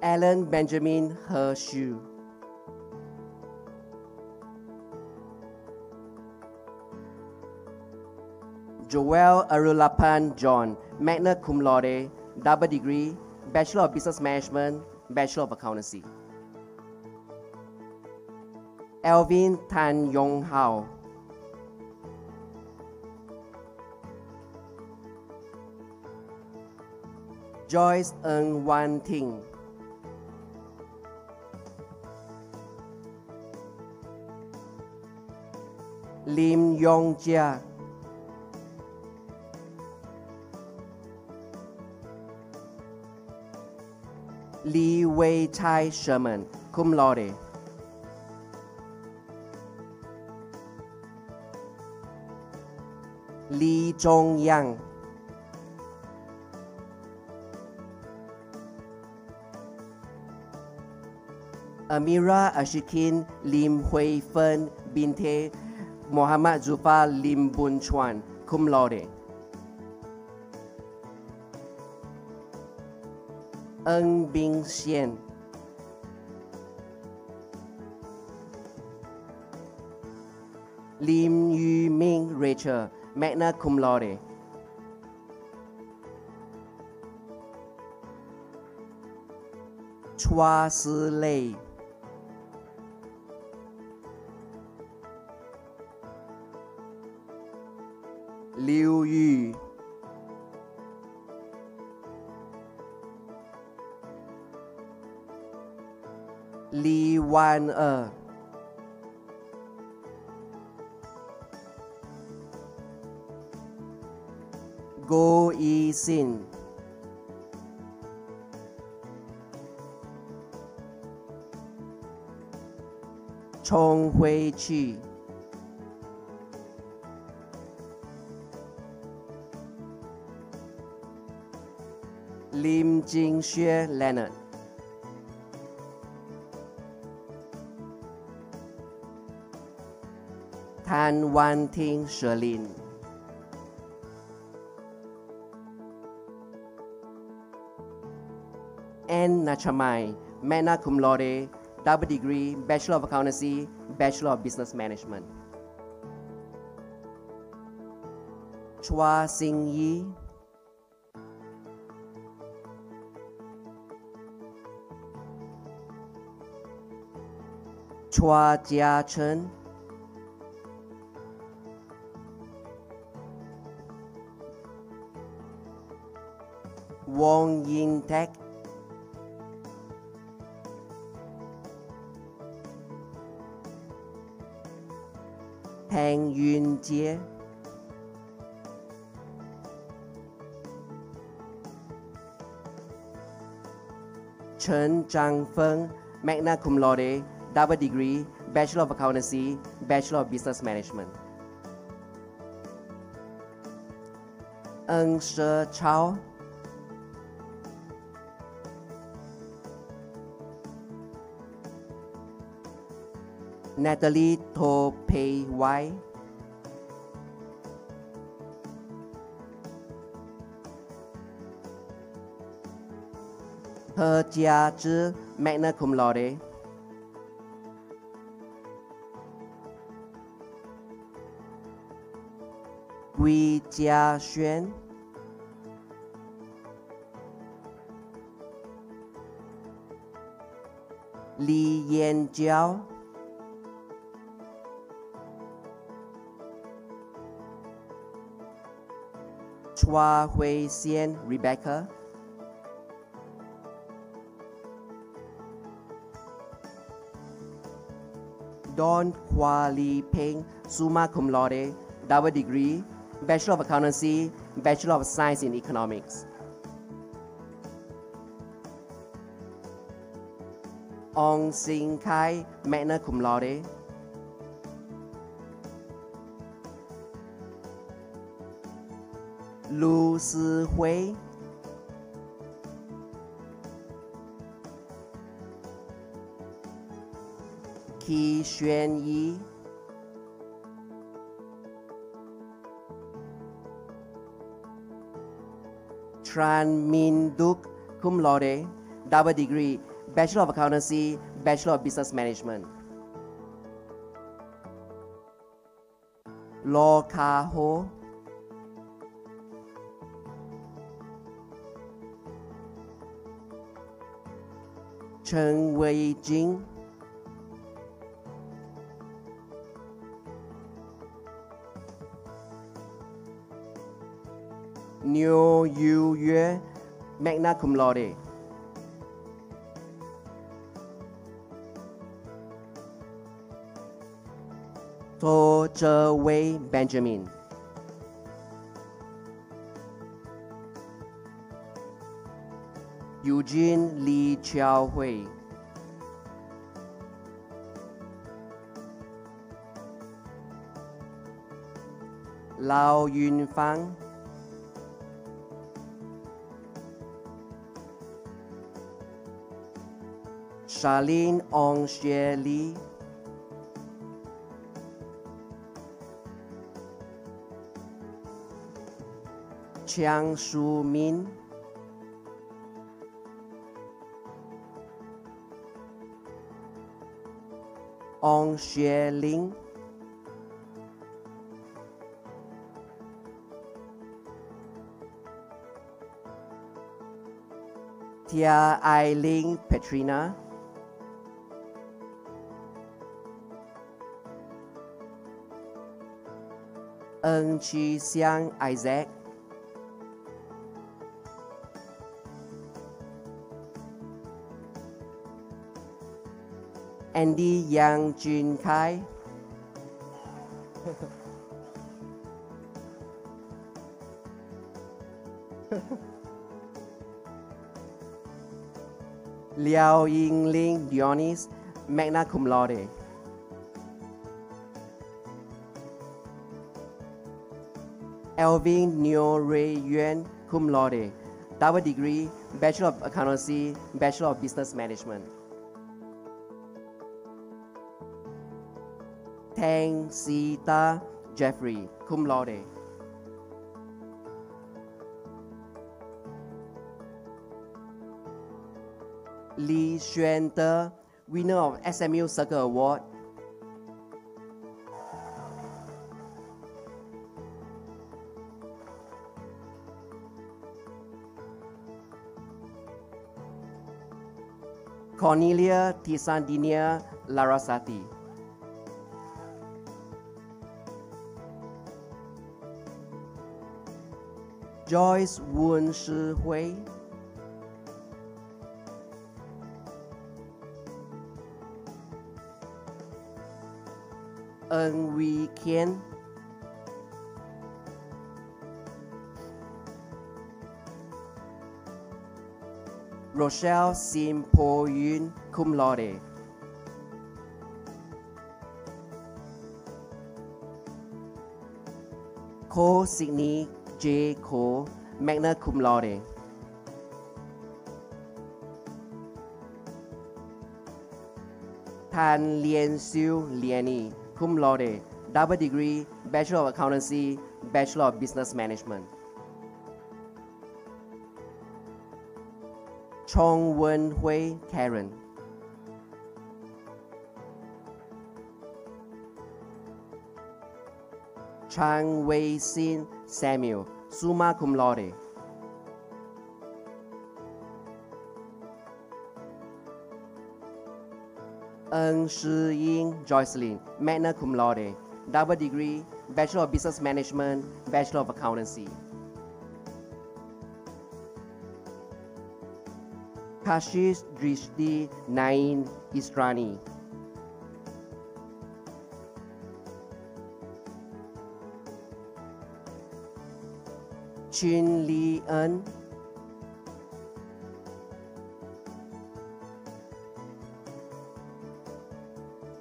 Alan Benjamin Hershu. Joel Arulapan John, magna cum laude, double degree, Bachelor of Business Management, Bachelor of Accountancy. Alvin Tan Yong Hao. Joyce Ng Wan Ting. Lim Yong Jia. Lee Wei Chai Sherman, cum laude. Lee Zhong Yang. Amira Ashikin Lim Hui Fen Binte Muhammad Zufar Lim Bun Chuan, cum laude. Ng Bing Xian. Lim Yu Ming Rachel, magna cum laude. Chua Si Lei. Liu Yu. Li Wan Er. Go Yi Sin. Chong Hui Chi. Lim Jing Xue Leonard. Tan Wan Ting Sherlin. N Nachamai, magna cum laude, double degree, Bachelor of Accountancy, Bachelor of Business Management. Chua Sing Yi. Chua Jia Chen. Wong Yin Tek. Tang Yun Jie. Chen Zhang Feng, magna cum laude, double degree, Bachelor of Accountancy, Bachelor of Business Management. Ng She Chao. Natalie To Pei Wai. He Jia Zhi, magna cum laude. Gui Jia Xuan. Li Yan Jiao. Chua Hui Xian Rebecca. Don Hua Li Peng, summa cum laude, double degree, Bachelor of Accountancy, Bachelor of Science in Economics. Ong Sing Kai, magna cum laude. Lu Si Hui. Qi Xuan Yi. Tran Min Duk, cum laude, double degree, Bachelor of Accountancy, Bachelor of Business Management. Lo Ka Ho. Chen Wei Jing, Niu Yu Yue, magna cum laude. To Zhe Wei Benjamin, Eugene Li Chiao Hui, Lao Yun Fang, Charlene Ong Xie Li, Chiang Shu Min, Ong Xie Ling, Tia Ai Ling Petrina, Eng Chi Xiang Isaac, Andy Yang Jun Kai, Liao Yingling Dionis, magna cum laude. Elvin Neo Ray Yuan, cum laude, double degree, Bachelor of Accountancy, Bachelor of Business Management. Tang Sita Jeffrey, cum laude. Li Xuan De, winner of SMU Circle Award. Cornelia Tisandinia Larasati. Joyce Wen Shi Hui. Eng Wee Kian. Rochelle Sim Po Yun, cum laude. Ko Sydney J. Ko, magna cum laude. Tan Lien Siu Liani, cum laude, double degree, Bachelor of Accountancy, Bachelor of Business Management. Chong Wen Hui Karen. Chang Wei Sin Samuel, summa cum laude. Eng Shi Ying Joycelyn, magna cum laude, double degree, Bachelor of Business Management, Bachelor of Accountancy. Kashish Drishti Nain Israni. Chin Li En.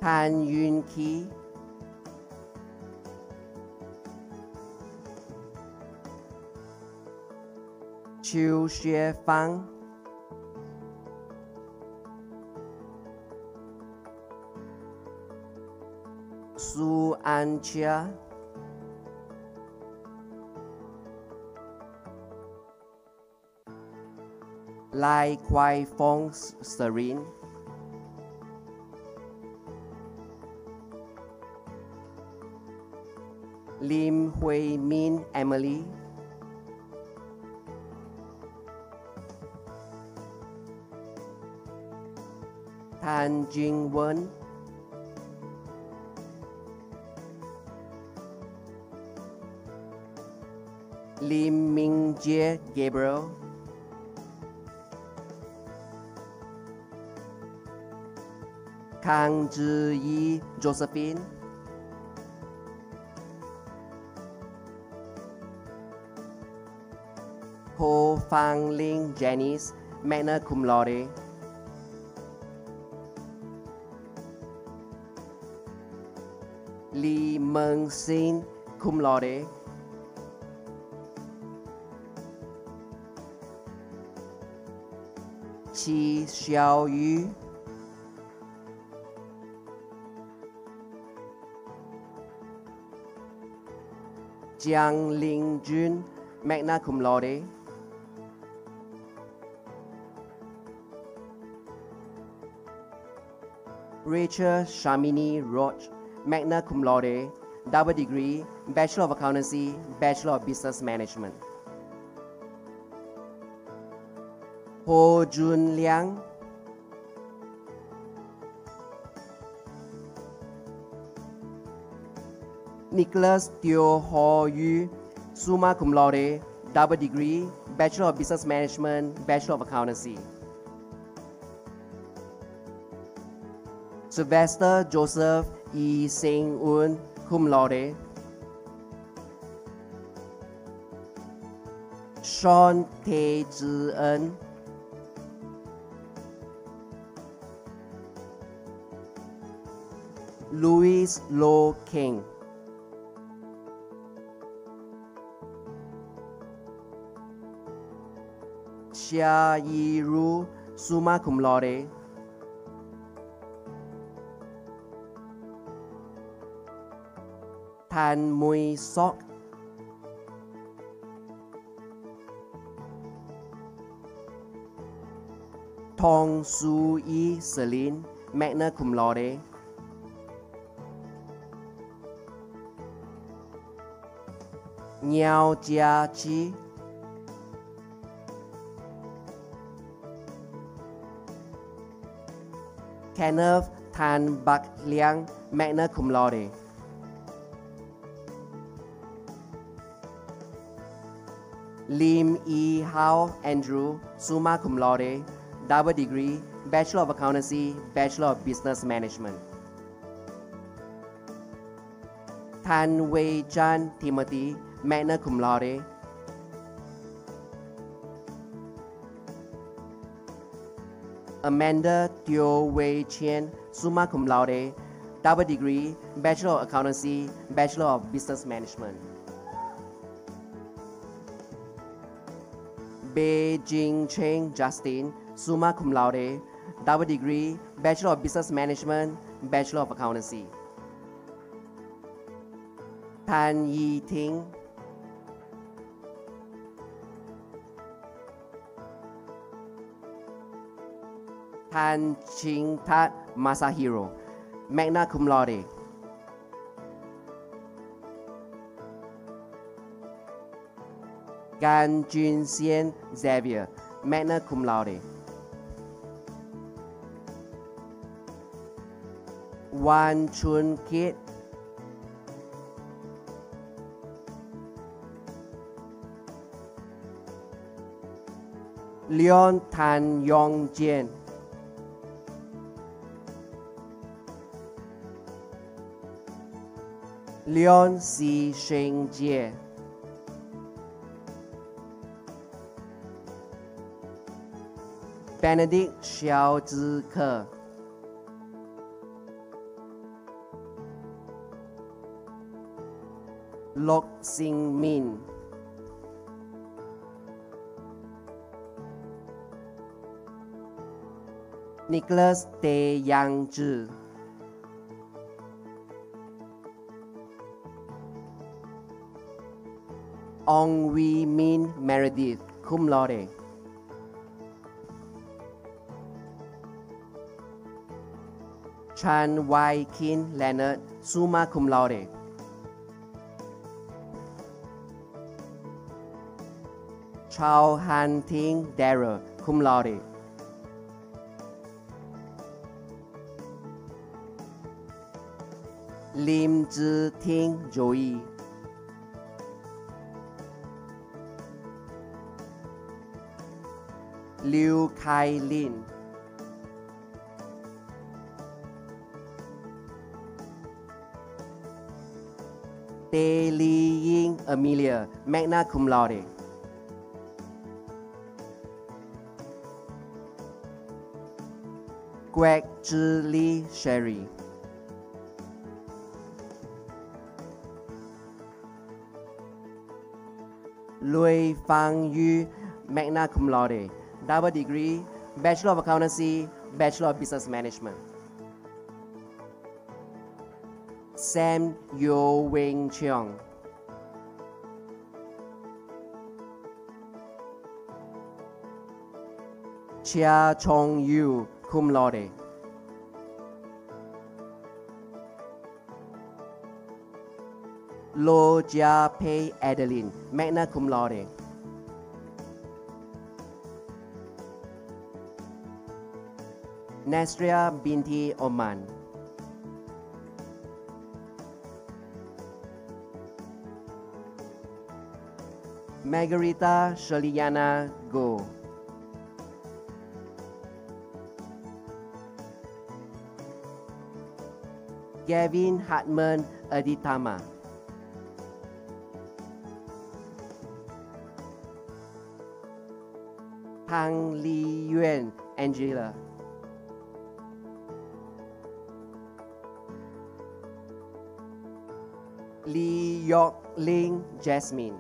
Tan Yun Ki. Chiu Xue Fang. Su An Chia. Lai Kwai Fong Serene. Lim Hui Min Emily. Tan Jing Wen, Lim Ming Jie Gabriel, Kang Zhi Yi Josephine, Ho Fang Ling Janice, magna cum laude, Lee Meng Sin, cum laude, Chi Xiao Yu, Jiang Ling Jun, magna cum laude, Rachel Shamini Roach, magna cum laude, double degree, Bachelor of Accountancy, Bachelor of Business Management. Ho Jun Liang, Nicholas Teo Ho Yu, summa cum laude, double degree, Bachelor of Business Management, Bachelor of Accountancy. Sylvester Joseph E. Seng Un, cum laude. Sean Tae Zhi En, Louis Lo King, Xia Yi Ru, summa cum laude. Tan Mui Sok, Thong Su Yi Celine, magna cum laude. Niao Jia Chi, Kenneth Tan Bak Liang, magna cum laude. Lim E. Hao Andrew, summa cum laude, double degree, Bachelor of Accountancy, Bachelor of Business Management. Tan Wei Chan Timothy, magna cum laude. Amanda Teo Wei Chien, summa cum laude, double degree, Bachelor of Accountancy, Bachelor of Business Management. Beijing Cheng Justin, summa cum laude, double degree, Bachelor of Business Management, Bachelor of Accountancy. Tan Yi Ting, Tan Ching Tat Masahiro, magna cum laude. Gan Jun Xian Xavier, magna cum laude. Wan Chun Kit, Leon Tan Yong Jian, Leon Si Sheng Jie, Benedict Xiao Zhi Ke, Lok Sing Min, Nicholas Tae Yang Zhi, Ong Wee Min Meredith, cum laude. Chan Wai Kin Leonard, summa cum laude. Chao Han Ting Darrell, cum laude. Lim Zhi Ting Joey, Liu Kai Lin, Tê Li Ying Amelia, magna cum laude. Greg Zhi Li Sherry, Lui Fang Yu, magna cum laude, double degree, Bachelor of Accountancy, Bachelor of Business Management. Sam Yo Wing Cheong, Chia Chong Yu, cum laude. Lo Jia Pei Adeline, magna cum laude. Nasria Binti Oman, Margarita Shaliana Go, Gavin Hartman Aditama, Tang Li Yuan Angela, Lee Yok Ling Jasmine,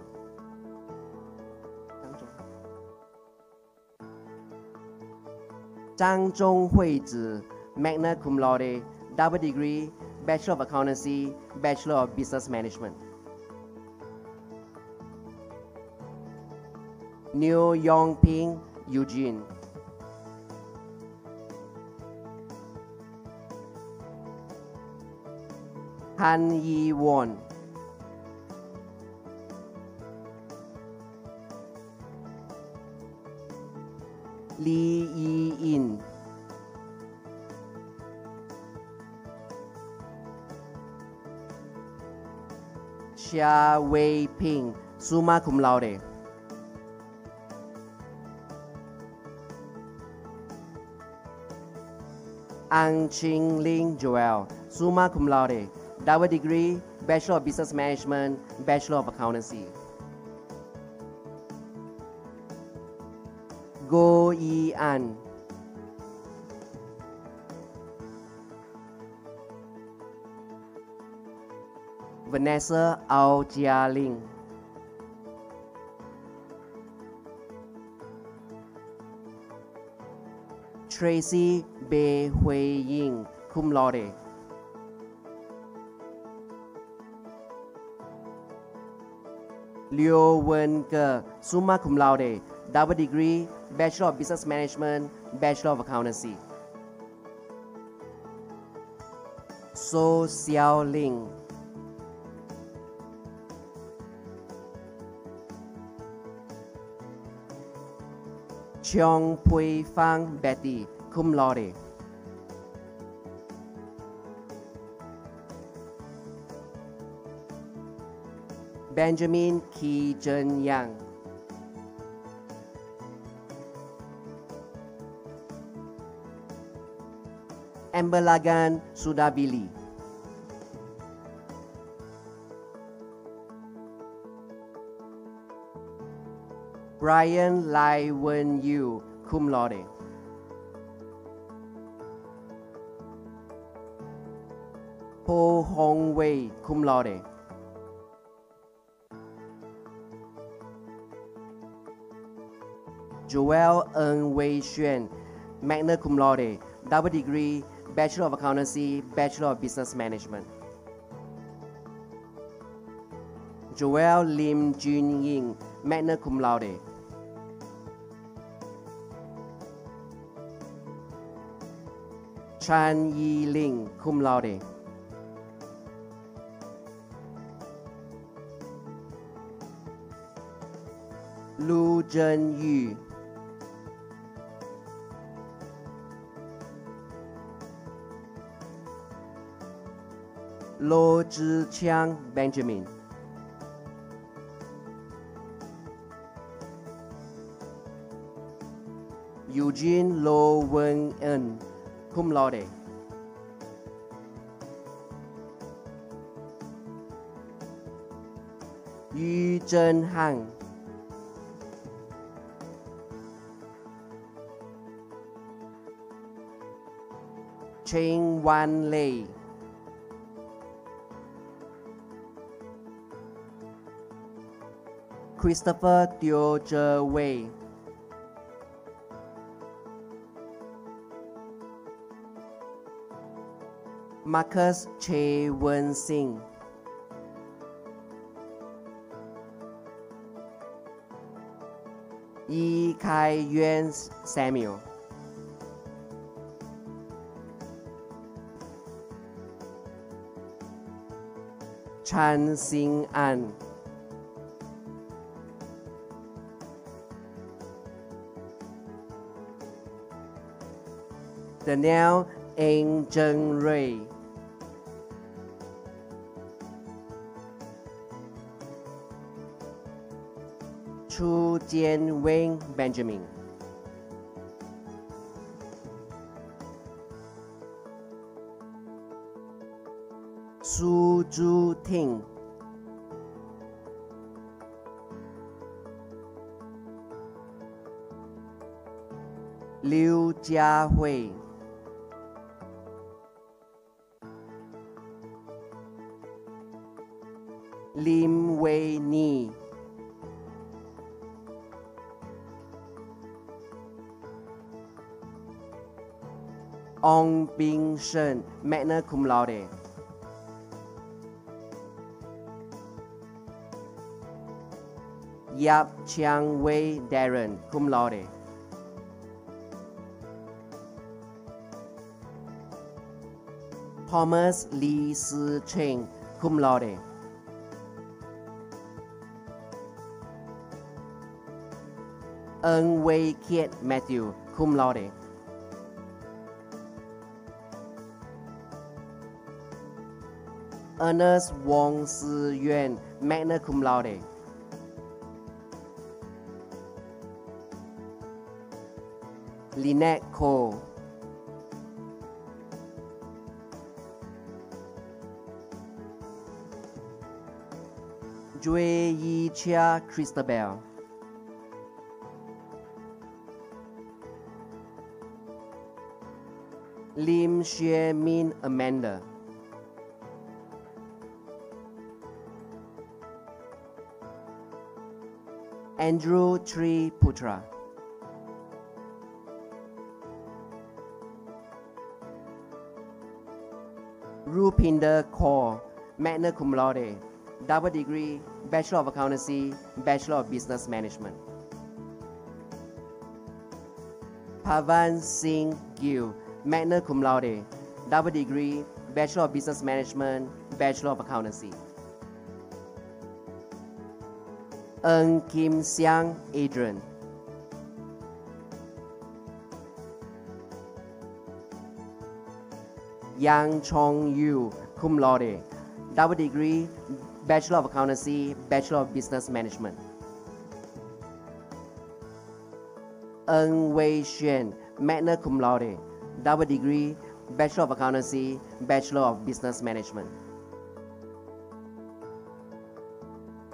Zhang Zhong Huizhi, magna cum laude, double degree, Bachelor of Accountancy, Bachelor of Business Management. Niu Yongping Eugene, Han Yi Won, Lee Yi In, Xia Wei Ping, summa cum laude. Ang Ching Ling Joel, summa cum laude, double degree, Bachelor of Business Management, Bachelor of Accountancy. Go Yi An, Vanessa Ao Jia Ling, Tracy Bei Hui Ying, cum laude. Liu Wen-ge, summa cum laude, double degree, Bachelor of Business Management, Bachelor of Accountancy. So Xiao Ling, Cheong Pui Fang Betty, cum laude. Benjamin Ki Zhen Yang, Amber Lagan Sudabili, Brian Lai Wen Yu, cum laude. Ho Hong Wei, cum laude. Joel Ng Wei Xuan, magna cum laude, double degree, Bachelor of Accountancy, Bachelor of Business Management. Joel Lim Jun Ying, magna cum laude. Chan Yi Ling, cum laude. Lu Zhen Yu, 罗志强 Benjamin, Eugene Lo Wen En, cum laude. Yu Zhen Han, Cheng Wan Lei, Christopher Teo Je Wei, Marcus Che Wen Sing, Yi Kai Yuan Samuel, Chan Xing An, Daniel Eng Zheng Rui, Chu Jian Weng Benjamin, Su Zhu Ting, Liu Jiahui, Lim Wei Ni, Ong Bing Shen, magna cum laude. Yap Chiang Wei Darren, cum laude. Thomas Lee Si Cheng, cum laude. Eng Wei Kiet Matthew, cum laude. Ernest Wong Si Yuan, magna cum laude. Lynette Cole, Jue Yi Chia Christabel, Lim Xue Min Amanda, Andrew Tri Putra, Rupinder Kaur, magna cum laude, double degree, Bachelor of Accountancy, Bachelor of Business Management. Pavan Singh Gill, magna cum laude, double degree, Bachelor of Business Management, Bachelor of Accountancy. Eng Kim Siang Adrian, Yang Chong Yu, cum laude, double degree, Bachelor of Accountancy, Bachelor of Business Management. Eng Wei Xuan, magna cum laude, double degree, Bachelor of Accountancy, Bachelor of Business Management.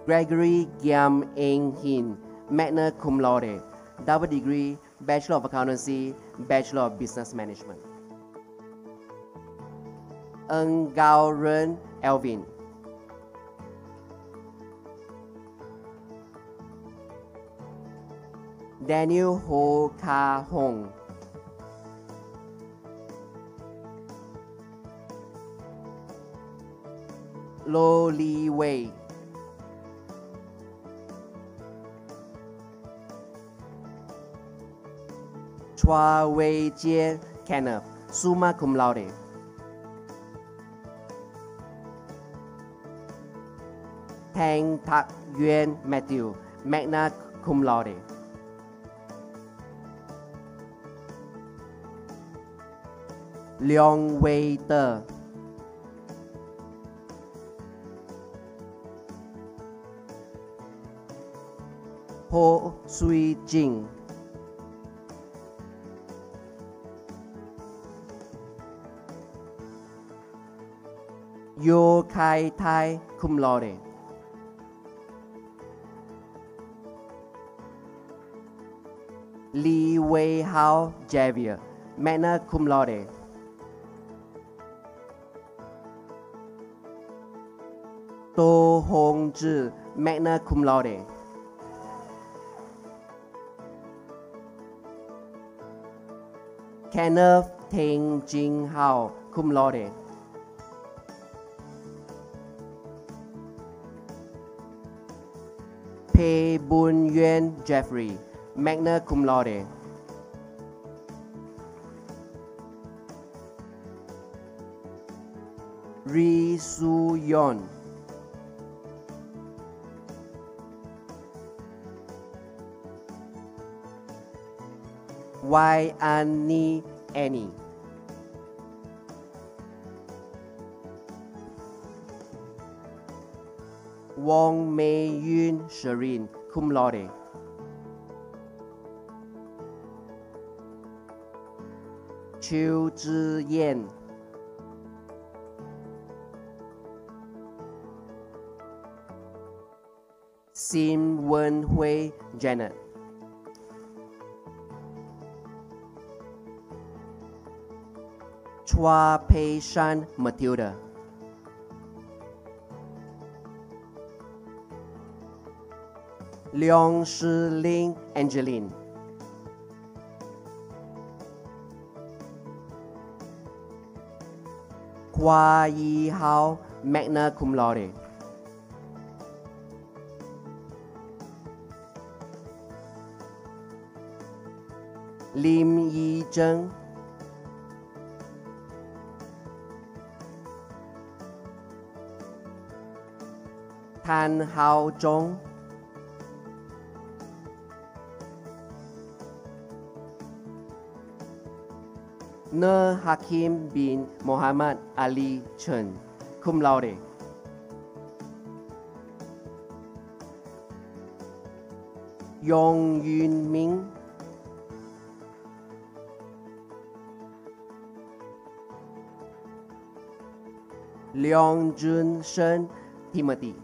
Gregory Giam Eng Hin, magna cum laude, double degree, Bachelor of Accountancy, Bachelor of Business Management. Eng Gao Ren Elvin, Daniel Ho Ka Hong, Lo Li Wei, Chua Wei Jie Kenneth, summa cum laude. Tang Tak Yuan Matthew, magna cum laude. Leong Wei Te, Ho Sui Jing. Yo Kai Tai, cum laude. Lee Wei Hao Javier, magna cum laude. To Hong Zhi, magna cum laude. Kenneth Teng Jing Hao, cum laude. Pei Bun Yuan Jeffrey, magna cum laude. Ri Su Yon. Wai Ani Annie. Wong Mei Yun Sherin, cum laude. Chiu Zhi Yan. Sim Wen Hui Janet. Chua Pei Shan Matilda. Leong Shi Ling Angeline. Hua Yi Hao, magna cum laude. Lim Yi Zheng. Tan Hao Zhong. Nur Hakim bin Muhammad Ali Chen, cum laude. Yong Yun Ming. Leong Jun Shen Timothy.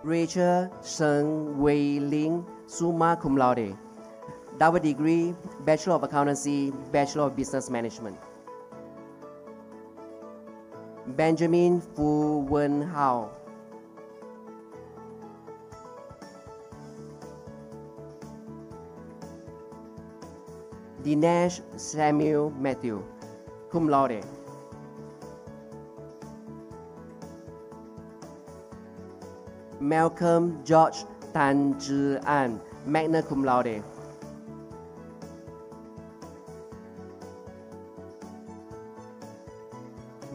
Rachel Shen Wei Ling, summa cum laude. Double degree, Bachelor of Accountancy, Bachelor of Business Management. Benjamin Fu Wen Hao. Dinesh Samuel Matthew, cum laude. Malcolm George Tan Zhi An, magna cum laude.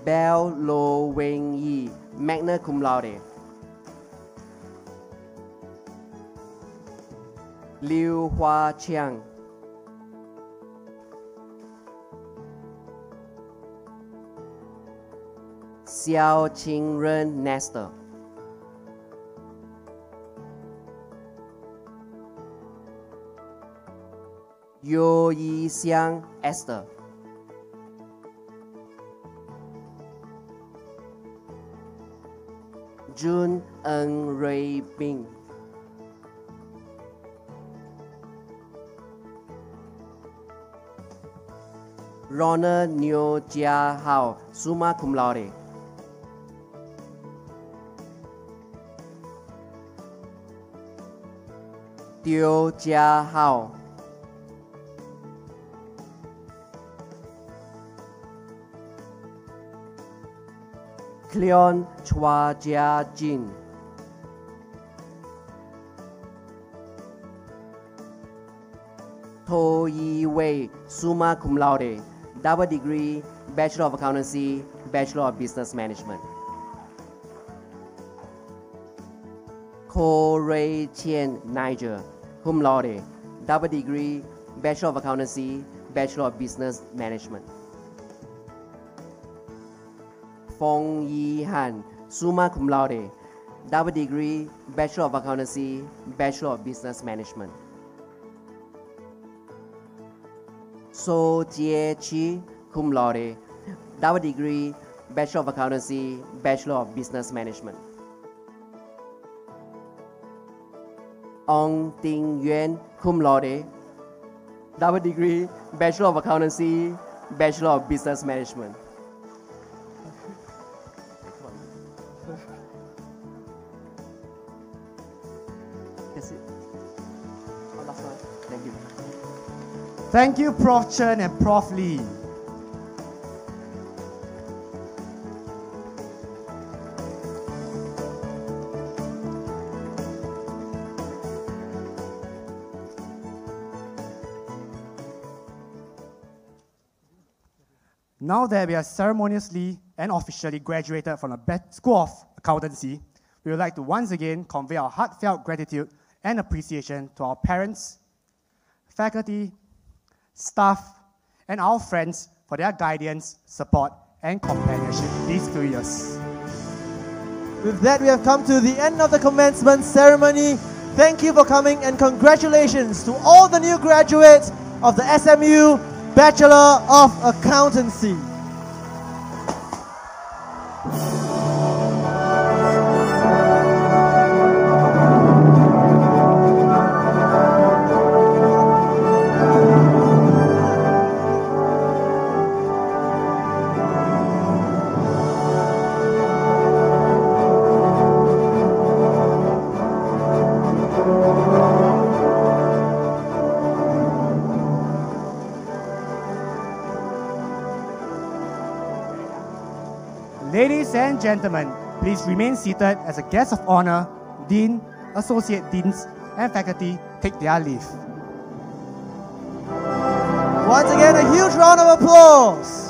Bell Lo Wen Yi, magna cum laude. Liu Hua Chiang. Xiao Qingren Nestor. Yo Yi Xiang Esther. Jun Ng Rui Bing. Ronald Neo Jia Hao, summa cum laude. Teo Jia Hao. Cleon Chua Jia Jin. To Yi Wei, summa cum laude. Double degree, Bachelor of Accountancy, Bachelor of Business Management. Ko Rei Chien Niger, cum laude. Double degree, Bachelor of Accountancy, Bachelor of Business Management. Fong Yi Han, summa cum laude, double degree, Bachelor of Accountancy, Bachelor of Business Management. So Jie Chi, cum laude, double degree, Bachelor of Accountancy, Bachelor of Business Management. Ong Ting Yuan, cum laude, double degree, Bachelor of Accountancy, Bachelor of Business Management. That's it. Oh, last one. Thank you. Thank you, Prof. Chen and Prof. Lee. Now that we are ceremoniously and officially graduated from the School of Accountancy, we would like to once again convey our heartfelt gratitude and appreciation to our parents, faculty, staff, and our friends for their guidance, support, and companionship these few years. With that, we have come to the end of the commencement ceremony. Thank you for coming and congratulations to all the new graduates of the SMU Bachelor of Accountancy. Ladies and gentlemen, please remain seated as a guest of honor, dean, associate deans, and faculty take their leave. Once again, a huge round of applause.